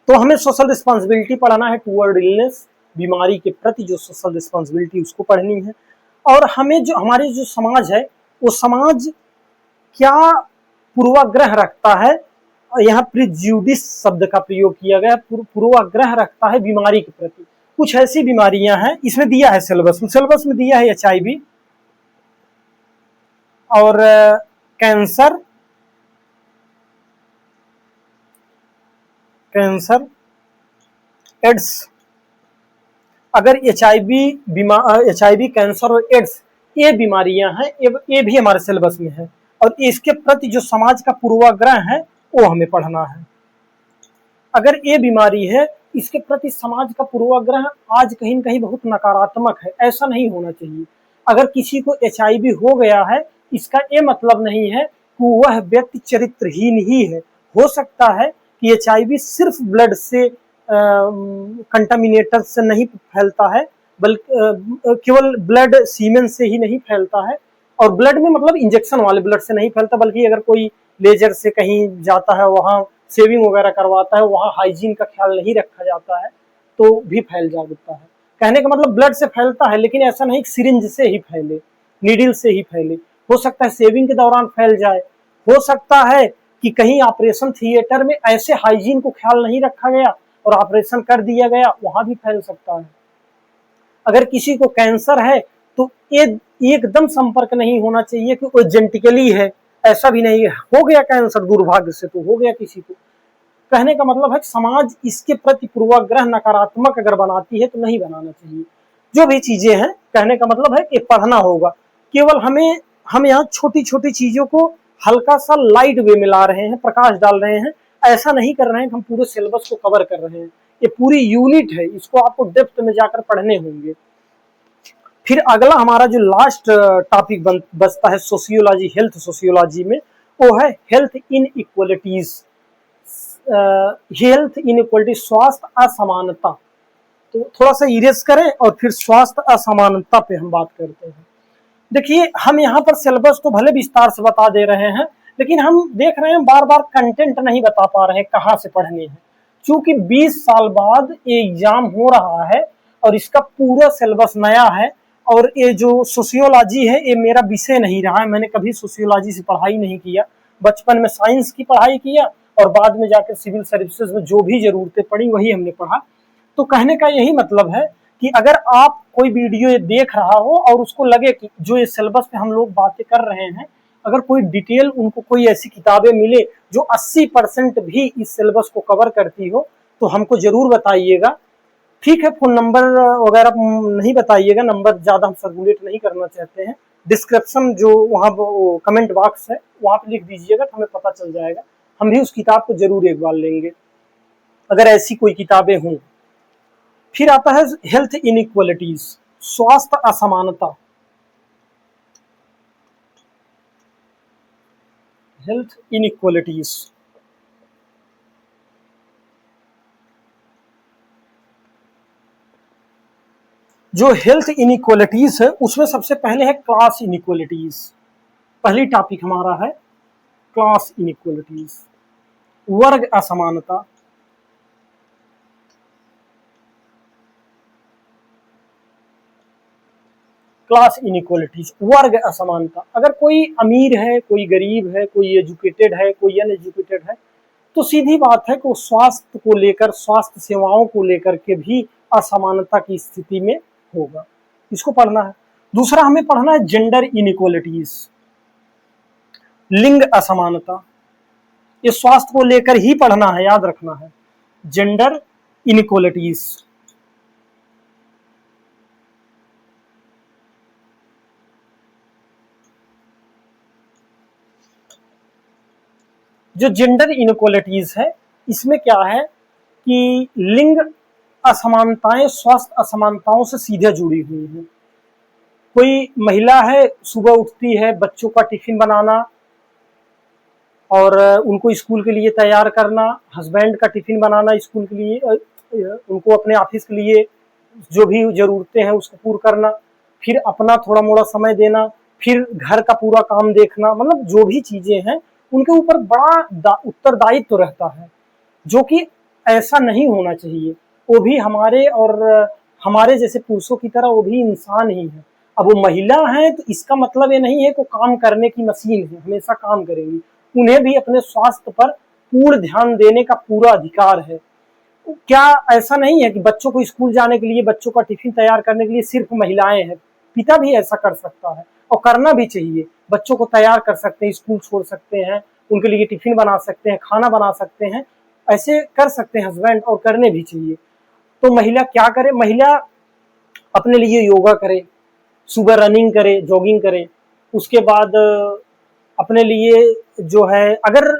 तो हमें सोशल रिस्पॉन्सिबिलिटी पढ़ना है टूवर्ड इलनेस, बीमारी के प्रति जो सोशल रिस्पॉन्सिबिलिटी उसको पढ़नी है। और हमें जो हमारे जो समाज है वो समाज क्या पूर्वाग्रह रखता है, यहाँ प्रिज्यूडिस शब्द का प्रयोग किया गया, पूर्वाग्रह रखता है बीमारी के प्रति। कुछ ऐसी बीमारियां हैं, इसमें दिया है सिलेबस में दिया है HIV और कैंसर, एड्स। अगर HIV कैंसर और एड्स ये बीमारियां हैं, ये भी हमारे सिलेबस में है और इसके प्रति जो समाज का पूर्वाग्रह है वो हमें पढ़ना है। अगर ये बीमारी है, इसके प्रति समाज का पूर्वाग्रह आज कहीं न कहीं बहुत नकारात्मक है, ऐसा नहीं होना चाहिए। अगर किसी को HIV हो गया है, इसका ये मतलब नहीं है कि वह व्यक्ति चरित्रहीन ही है। हो सकता है कि HIV सिर्फ ब्लड से कंटामिनेटर से नहीं फैलता है, बल्कि केवल ब्लड सीमेन से ही नहीं फैलता है, और ब्लड में मतलब इंजेक्शन वाले ब्लड से नहीं फैलता, बल्कि अगर कोई लेजर से कहीं जाता है, वहाँ सेविंग वगैरह करवाता है, वहाँ हाइजीन का ख्याल नहीं रखा जाता है, तो भी फैल जाता है। कहने का मतलब ब्लड से फैलता है, लेकिन ऐसा नहीं सिरिंज से ही फैले, नीडल से ही फैले। हो सकता है सेविंग के दौरान फैल जाए, हो सकता है कि कहीं ऑपरेशन थिएटर में ऐसे हाइजीन को ख्याल नहीं रखा गया और ऑपरेशन कर दिया गया, वहां भी फैल सकता है। अगर किसी को कैंसर है तो ये एकदम संपर्क नहीं होना चाहिए कि वो जेनेटिकली है, ऐसा भी नहीं है, हो गया कैंसर दुर्भाग्य से तो हो गया किसी को। कहने का मतलब है कि समाज इसके प्रति पूर्वाग्रह नकारात्मक अगर बनाती है तो नहीं बनाना चाहिए। जो भी चीजें हैं, कहने का मतलब है कि पढ़ना होगा। केवल हम यहाँ छोटी छोटी चीजों को हल्का सा लाइट वे में ला रहे हैं, प्रकाश डाल रहे हैं, ऐसा नहीं कर रहे हैं। हम पूरे सिलेबस को कवर कर रहे हैं, ये पूरी यूनिट है, इसको आपको डेप्थ में जाकर पढ़ने होंगे। फिर अगला हमारा जो लास्ट टॉपिक बचता है सोशियोलॉजी, हेल्थ सोशियोलॉजी में, वो है हेल्थ इनइक्वालिटीज। हेल्थ इनइक्वालिटी, स्वास्थ्य असमानता। तो थोड़ा सा इरेज करें और फिर स्वास्थ्य असमानता पे हम बात करते हैं। देखिए, हम यहाँ पर सिलेबस तो भले विस्तार से बता दे रहे हैं, लेकिन हम देख रहे हैं बार बार कंटेंट नहीं बता पा रहे हैं कहाँ से पढ़ने हैं। क्योंकि 20 साल बाद ये एग्जाम हो रहा है और इसका पूरा सिलेबस नया है, और ये जो सोशियोलॉजी है ये मेरा विषय नहीं रहा है, मैंने कभी सोशियोलॉजी से पढ़ाई नहीं किया। बचपन में साइंस की पढ़ाई किया और बाद में जाकर सिविल सर्विसेज में जो भी जरूरतें पड़ी वही हमने पढ़ा। तो कहने का यही मतलब है कि अगर आप कोई वीडियो ये देख रहा हो और उसको लगे कि जो ये सिलेबस पे हम लोग बातें कर रहे हैं, अगर कोई डिटेल उनको कोई ऐसी किताबें मिले जो 80% भी इस सिलेबस को कवर करती हो, तो हमको जरूर बताइएगा। ठीक है, फोन नंबर वगैरह नहीं बताइएगा, नंबर ज्यादा हम सर्कुलेट नहीं करना चाहते हैं। डिस्क्रिप्शन जो वहाँ कमेंट बॉक्स है वहाँ पे लिख दीजिएगा तो हमें पता चल जाएगा, हम भी उस किताब को जरूर एक बार लेंगे अगर ऐसी कोई किताबें हों। फिर आता है हेल्थ इनइक्वालिटीज, स्वास्थ्य असमानता। हेल्थ इनइक्वालिटीज, जो हेल्थ इनइक्वालिटीज है उसमें सबसे पहले है क्लास इनइक्वालिटीज। पहली टॉपिक हमारा है क्लास इनइक्वालिटीज, वर्ग असमानता। क्लास इनइक्वालिटीज, वर्ग असमानता। अगर कोई अमीर है, कोई गरीब है, कोई एजुकेटेड है, कोई अनएजुकेटेड है, तो सीधी बात है कि स्वास्थ्य को लेकर, स्वास्थ्य सेवाओं को लेकर के भी असमानता की स्थिति में होगा, इसको पढ़ना है। दूसरा हमें पढ़ना है जेंडर इनइक्वालिटीज, लिंग असमानता। ये स्वास्थ्य को लेकर ही पढ़ना है, याद रखना है। जेंडर इनइक्वालिटीज, जो जेंडर इनइक्वालिटीज है इसमें क्या है कि लिंग असमानताएं स्वास्थ्य असमानताओं से सीधे जुड़ी हुई हैं। कोई महिला है, सुबह उठती है, बच्चों का टिफिन बनाना और उनको स्कूल के लिए तैयार करना, हस्बैंड का टिफिन बनाना स्कूल के लिए, उनको अपने ऑफिस के लिए जो भी जरूरतें हैं उसको पूरा करना, फिर अपना थोड़ा मोड़ा समय देना, फिर घर का पूरा काम देखना, मतलब जो भी चीजें हैं उनके ऊपर बड़ा उत्तरदायित्व रहता है, जो कि ऐसा नहीं होना चाहिए। वो भी हमारे और हमारे जैसे पुरुषों की तरह वो भी इंसान ही है। अब वो महिला है तो इसका मतलब ये नहीं है कि वो काम करने की मशीन है, हमेशा काम करेंगी। उन्हें भी अपने स्वास्थ्य पर पूर्ण ध्यान देने का पूरा अधिकार है। क्या ऐसा नहीं है कि बच्चों को स्कूल जाने के लिए, बच्चों का टिफिन तैयार करने के लिए सिर्फ महिलाएं हैं? पिता भी ऐसा कर सकता है और करना भी चाहिए। बच्चों को तैयार कर सकते हैं, स्कूल छोड़ सकते हैं, उनके लिए टिफिन बना सकते हैं, खाना बना सकते हैं, ऐसे कर सकते हैं हस्बैंड, और करने भी चाहिए। तो महिला क्या करे? महिला अपने लिए योगा करे, सुबह रनिंग करे, जॉगिंग करे। उसके बाद अपने लिए जो है, अगर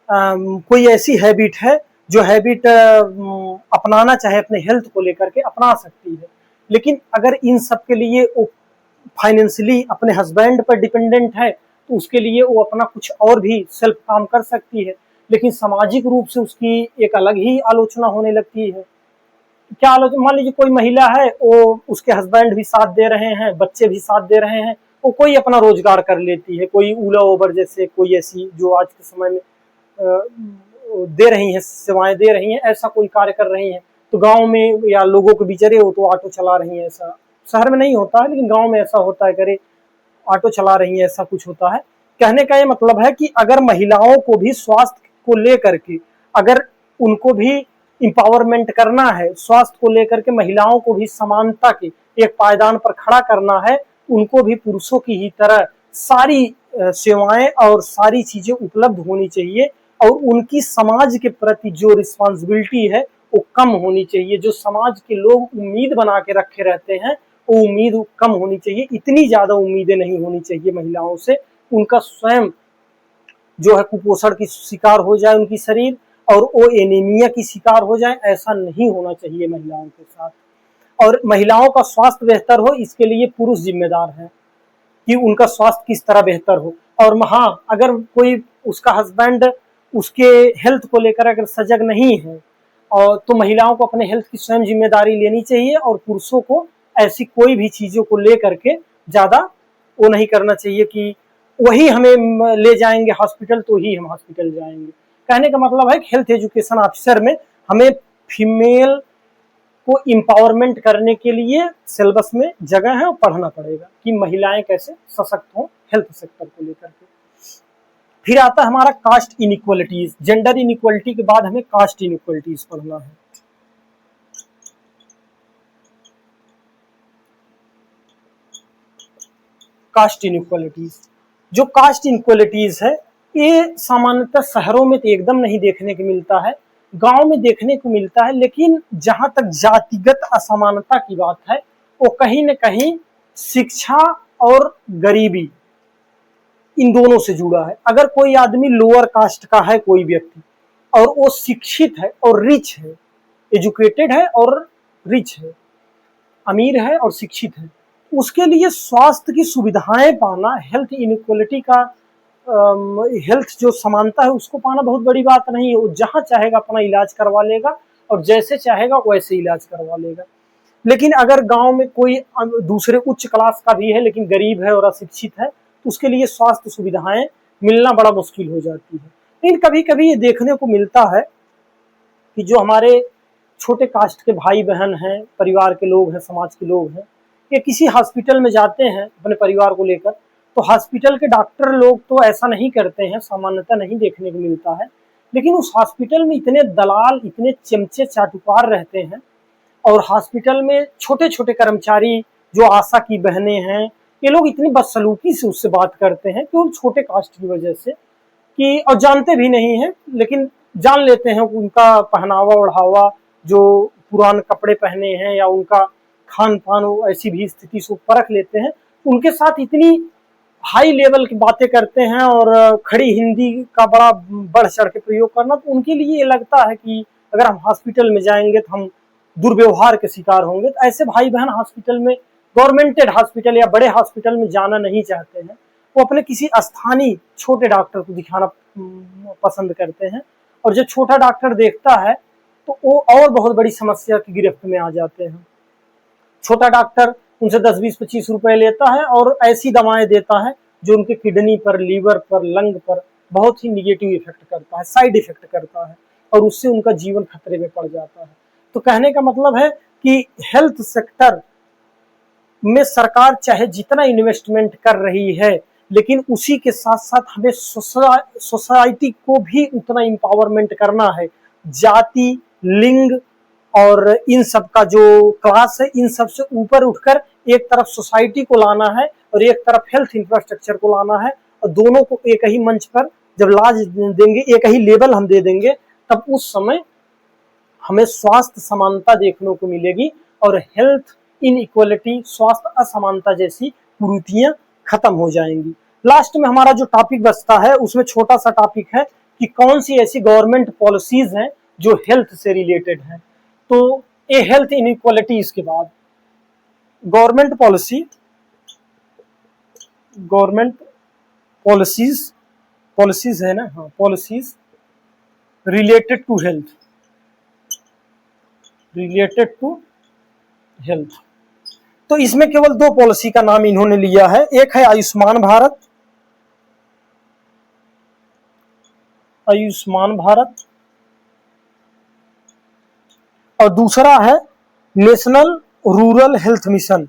कोई ऐसी हैबिट है जो हैबिट अपनाना चाहे अपने हेल्थ को लेकर के, अपना सकती है। लेकिन अगर इन सब के लिए वो फाइनेंशियली अपने हस्बैंड पर डिपेंडेंट है तो उसके लिए वो अपना कुछ और भी सेल्फ काम कर सकती है। लेकिन सामाजिक रूप से उसकी एक अलग ही आलोचना होने लगती है। क्या आलोचना? मान लीजिए कोई महिला है, वो उसके हस्बैंड भी साथ दे रहे हैं, बच्चे भी साथ दे रहे हैं, वो कोई अपना रोजगार कर लेती है, कोई ऊला ओबर जैसे कोई ऐसी जो आज के समय में दे रही हैं, सेवाएं दे रही हैं, ऐसा कोई कार्य कर रही हैं, तो गांव में या लोगों के बीच, अरे वो तो ऑटो चला रही है, ऐसा शहर में नहीं होता है लेकिन गांव में ऐसा होता है, करे ऑटो चला रही है, ऐसा कुछ होता है। कहने का ये मतलब है कि अगर महिलाओं को भी स्वास्थ्य को लेकर के, अगर उनको भी इंपावरमेंट करना है, स्वास्थ्य को लेकर के महिलाओं को भी समानता के एक पायदान पर खड़ा करना है, उनको भी पुरुषों की ही तरह सारी सेवाएं और सारी चीजें उपलब्ध होनी चाहिए, और उनकी समाज के प्रति जो रिस्पॉन्सिबिलिटी है वो कम होनी चाहिए। जो समाज के लोग उम्मीद बना के रखे रहते हैं वो उम्मीद कम होनी चाहिए। इतनी ज्यादा उम्मीदें नहीं होनी चाहिए महिलाओं से, उनका स्वयं जो है कुपोषण की शिकार हो जाए उनकी शरीर, और वो एनीमिया की शिकार हो जाए, ऐसा नहीं होना चाहिए महिलाओं के साथ। और महिलाओं का स्वास्थ्य बेहतर हो इसके लिए पुरुष जिम्मेदार है कि उनका स्वास्थ्य किस तरह बेहतर हो। और हाँ, अगर कोई उसका हस्बैंड उसके हेल्थ को लेकर अगर सजग नहीं है, और तो महिलाओं को अपने हेल्थ की स्वयं जिम्मेदारी लेनी चाहिए, और पुरुषों को ऐसी कोई भी चीजों को लेकर के ज्यादा वो नहीं करना चाहिए कि वही हमें ले जाएंगे हॉस्पिटल तो ही हम हॉस्पिटल जाएंगे। कहने का मतलब है कि हेल्थ एजुकेशन ऑफिसर में हमें फीमेल को इम्पावरमेंट करने के लिए सिलेबस में जगह है और पढ़ना पड़ेगा कि महिलाएं कैसे सशक्त हों हेल्थ सेक्टर को लेकर के। फिर आता है हमारा कास्ट इनइक्वलिटीज। जेंडर इनइक्वलिटी के बाद हमें कास्ट इनइक्वलिटीज पढ़ना है। कास्ट इनइक्वलिटीज, जो कास्ट इनइक्वलिटीज है ये सामान्यतः शहरों में तो एकदम नहीं देखने को मिलता है, गांव में देखने को मिलता है। लेकिन जहां तक जातिगत असमानता की बात है वो कहीं न कहीं शिक्षा और गरीबी इन दोनों से जुड़ा है। अगर कोई आदमी लोअर कास्ट का है, कोई व्यक्ति, और वो शिक्षित है और रिच है, एजुकेटेड है और रिच है, अमीर है और शिक्षित है, उसके लिए स्वास्थ्य की सुविधाएं पाना, हेल्थ इनइक्वलिटी का हेल्थ जो समानता है उसको पाना बहुत बड़ी बात नहीं है। वो जहां चाहेगा अपना इलाज करवा लेगा और जैसे चाहेगा वैसे इलाज करवा लेगा। लेकिन अगर गांव में कोई दूसरे उच्च क्लास का भी है लेकिन गरीब है और अशिक्षित है तो उसके लिए स्वास्थ्य सुविधाएं मिलना बड़ा मुश्किल हो जाती है। लेकिन कभी कभी ये देखने को मिलता है कि जो हमारे छोटे कास्ट के भाई बहन हैं, परिवार के लोग हैं, समाज के लोग हैं, ये किसी हॉस्पिटल में जाते हैं अपने परिवार को लेकर, तो हॉस्पिटल के डॉक्टर लोग तो ऐसा नहीं करते हैं, सामान्यतः नहीं देखने को मिलता है। लेकिन उस हॉस्पिटल में इतने दलाल, इतने चमचे चाटुकार रहते हैं, और हॉस्पिटल में छोटे छोटे कर्मचारी जो आशा की बहनें हैं, ये लोग इतनी बदसलूकी से उससे बात करते हैं कि वो छोटे कास्ट की वजह से, कि और जानते भी नहीं है लेकिन जान लेते हैं उनका पहनावा ओढ़ावा, जो पुराने कपड़े पहने हैं या उनका खान पान, ऐसी भी स्थिति से परख लेते हैं। उनके साथ इतनी हाई लेवल की बातें करते हैं और खड़ी हिंदी का बड़ा बढ़ चढ़ के प्रयोग करना, तो उनके लिए ये लगता है कि अगर हम हॉस्पिटल में जाएंगे तो हम दुर्व्यवहार के शिकार होंगे। तो ऐसे भाई बहन हॉस्पिटल में, गवर्नमेंटेड हॉस्पिटल या बड़े हॉस्पिटल में जाना नहीं चाहते हैं, वो अपने किसी स्थानीय छोटे डॉक्टर को दिखाना पसंद करते हैं, और जब छोटा डॉक्टर देखता है तो वो और बहुत बड़ी समस्या की गिरफ्त में आ जाते हैं। छोटा डॉक्टर उनसे 10, 20, 25 रुपए लेता है और ऐसी दवाएं देता है जो उनके किडनी पर, लीवर पर, लंग पर बहुत ही निगेटिव इफेक्ट करता है, साइड इफेक्ट करता है और उससे उनका जीवन खतरे में पड़ जाता है। तो कहने का मतलब है कि हेल्थ सेक्टर में सरकार चाहे जितना इन्वेस्टमेंट कर रही है, लेकिन उसी के साथ साथ हमें सोसाइटी को भी उतना इंपावरमेंट करना है। जाति, लिंग और इन सब का जो क्लास है, इन सब से ऊपर उठकर एक तरफ सोसाइटी को लाना है और एक तरफ हेल्थ इंफ्रास्ट्रक्चर को लाना है, और दोनों को एक ही मंच पर जब लाज देंगे, एक ही लेवल हम दे देंगे, तब उस समय हमें स्वास्थ्य समानता देखने को मिलेगी और हेल्थ इनइक्वालिटी, स्वास्थ्य असमानता जैसी कुरीतियां खत्म हो जाएंगी। लास्ट में हमारा जो टॉपिक बचता है उसमें छोटा सा टॉपिक है कि कौन सी ऐसी गवर्नमेंट पॉलिसीज हैं जो हेल्थ से रिलेटेड हैं। तो ये हेल्थ इनइक्वालिटी, इसके बाद गवर्नमेंट पॉलिसीज है ना, हाँ, पॉलिसीज रिलेटेड टू हेल्थ। तो इसमें केवल 2 पॉलिसी का नाम इन्होंने लिया है, एक है आयुष्मान भारत और दूसरा है नेशनल रूरल हेल्थ मिशन।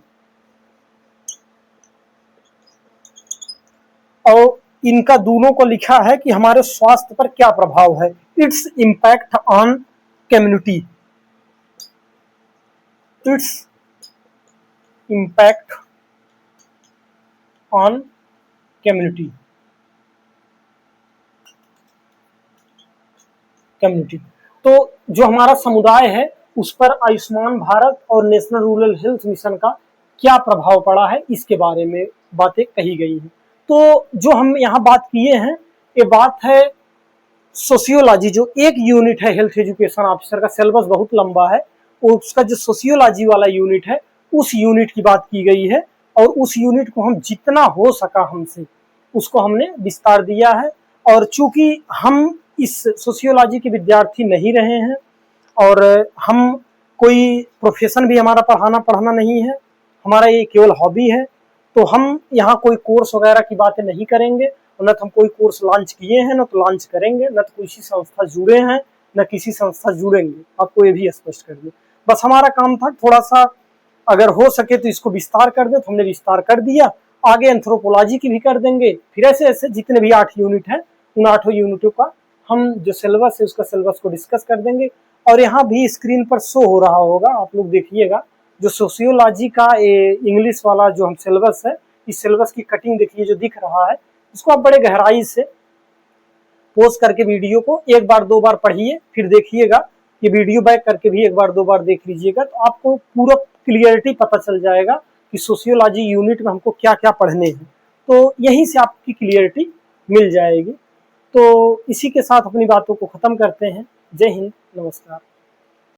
और इनका दोनों को लिखा है कि हमारे स्वास्थ्य पर क्या प्रभाव है, its impact on community, community. तो जो हमारा समुदाय है उस पर आयुष्मान भारत और नेशनल रूरल हेल्थ मिशन का क्या प्रभाव पड़ा है, इसके बारे में बातें कही गई हैं। तो जो हम यहाँ बात किए हैं, ये बात है सोशियोलॉजी, जो एक यूनिट है हेल्थ एजुकेशन ऑफिसर का, सिलेबस बहुत लंबा है, उसका जो सोशियोलॉजी वाला यूनिट है उस यूनिट की बात की गई है। और उस यूनिट को हम जितना हो सका हमसे उसको हमने विस्तार दिया है। और चूंकि हम इस सोशियोलॉजी के विद्यार्थी नहीं रहे हैं और हम कोई प्रोफेशन भी हमारा पढ़ाना नहीं है, हमारा ये केवल हॉबी है, तो हम यहाँ कोई कोर्स वगैरह की बातें नहीं करेंगे, न तो हम कोई कोर्स लॉन्च किए हैं, न तो लॉन्च करेंगे, न तो किसी संस्था जुड़े हैं, न किसी संस्था जुड़ेंगे, आपको ये भी स्पष्ट कर दें। बस हमारा काम था थोड़ा सा अगर हो सके तो इसको विस्तार कर दे, तो हमने विस्तार कर दिया। आगे एंथ्रोपोलॉजी की भी कर देंगे, फिर ऐसे ऐसे जितने भी 8 यूनिट हैं उन 8 यूनिटों का हम जो सिलेबस है उसका सिलेबस को डिस्कस कर देंगे। और यहाँ भी स्क्रीन पर शो हो रहा होगा, आप लोग देखिएगा, जो सोशियोलॉजी का इंग्लिश वाला जो हम सिलेबस है, इस सिलेबस की कटिंग देखिए जो दिख रहा है, इसको आप बड़े गहराई से पोज करके वीडियो को 1 बार 2 बार पढ़िए, फिर देखिएगा, ये वीडियो बैक करके भी 1 बार 2 बार देख लीजिएगा, तो आपको पूरा क्लियरिटी पता चल जाएगा कि सोशियोलॉजी यूनिट में हमको क्या क्या पढ़ने हैं। तो यहीं से आपकी क्लियरिटी मिल जाएगी। तो इसी के साथ अपनी बातों को खत्म करते हैं। जय हिंद, नमस्कार।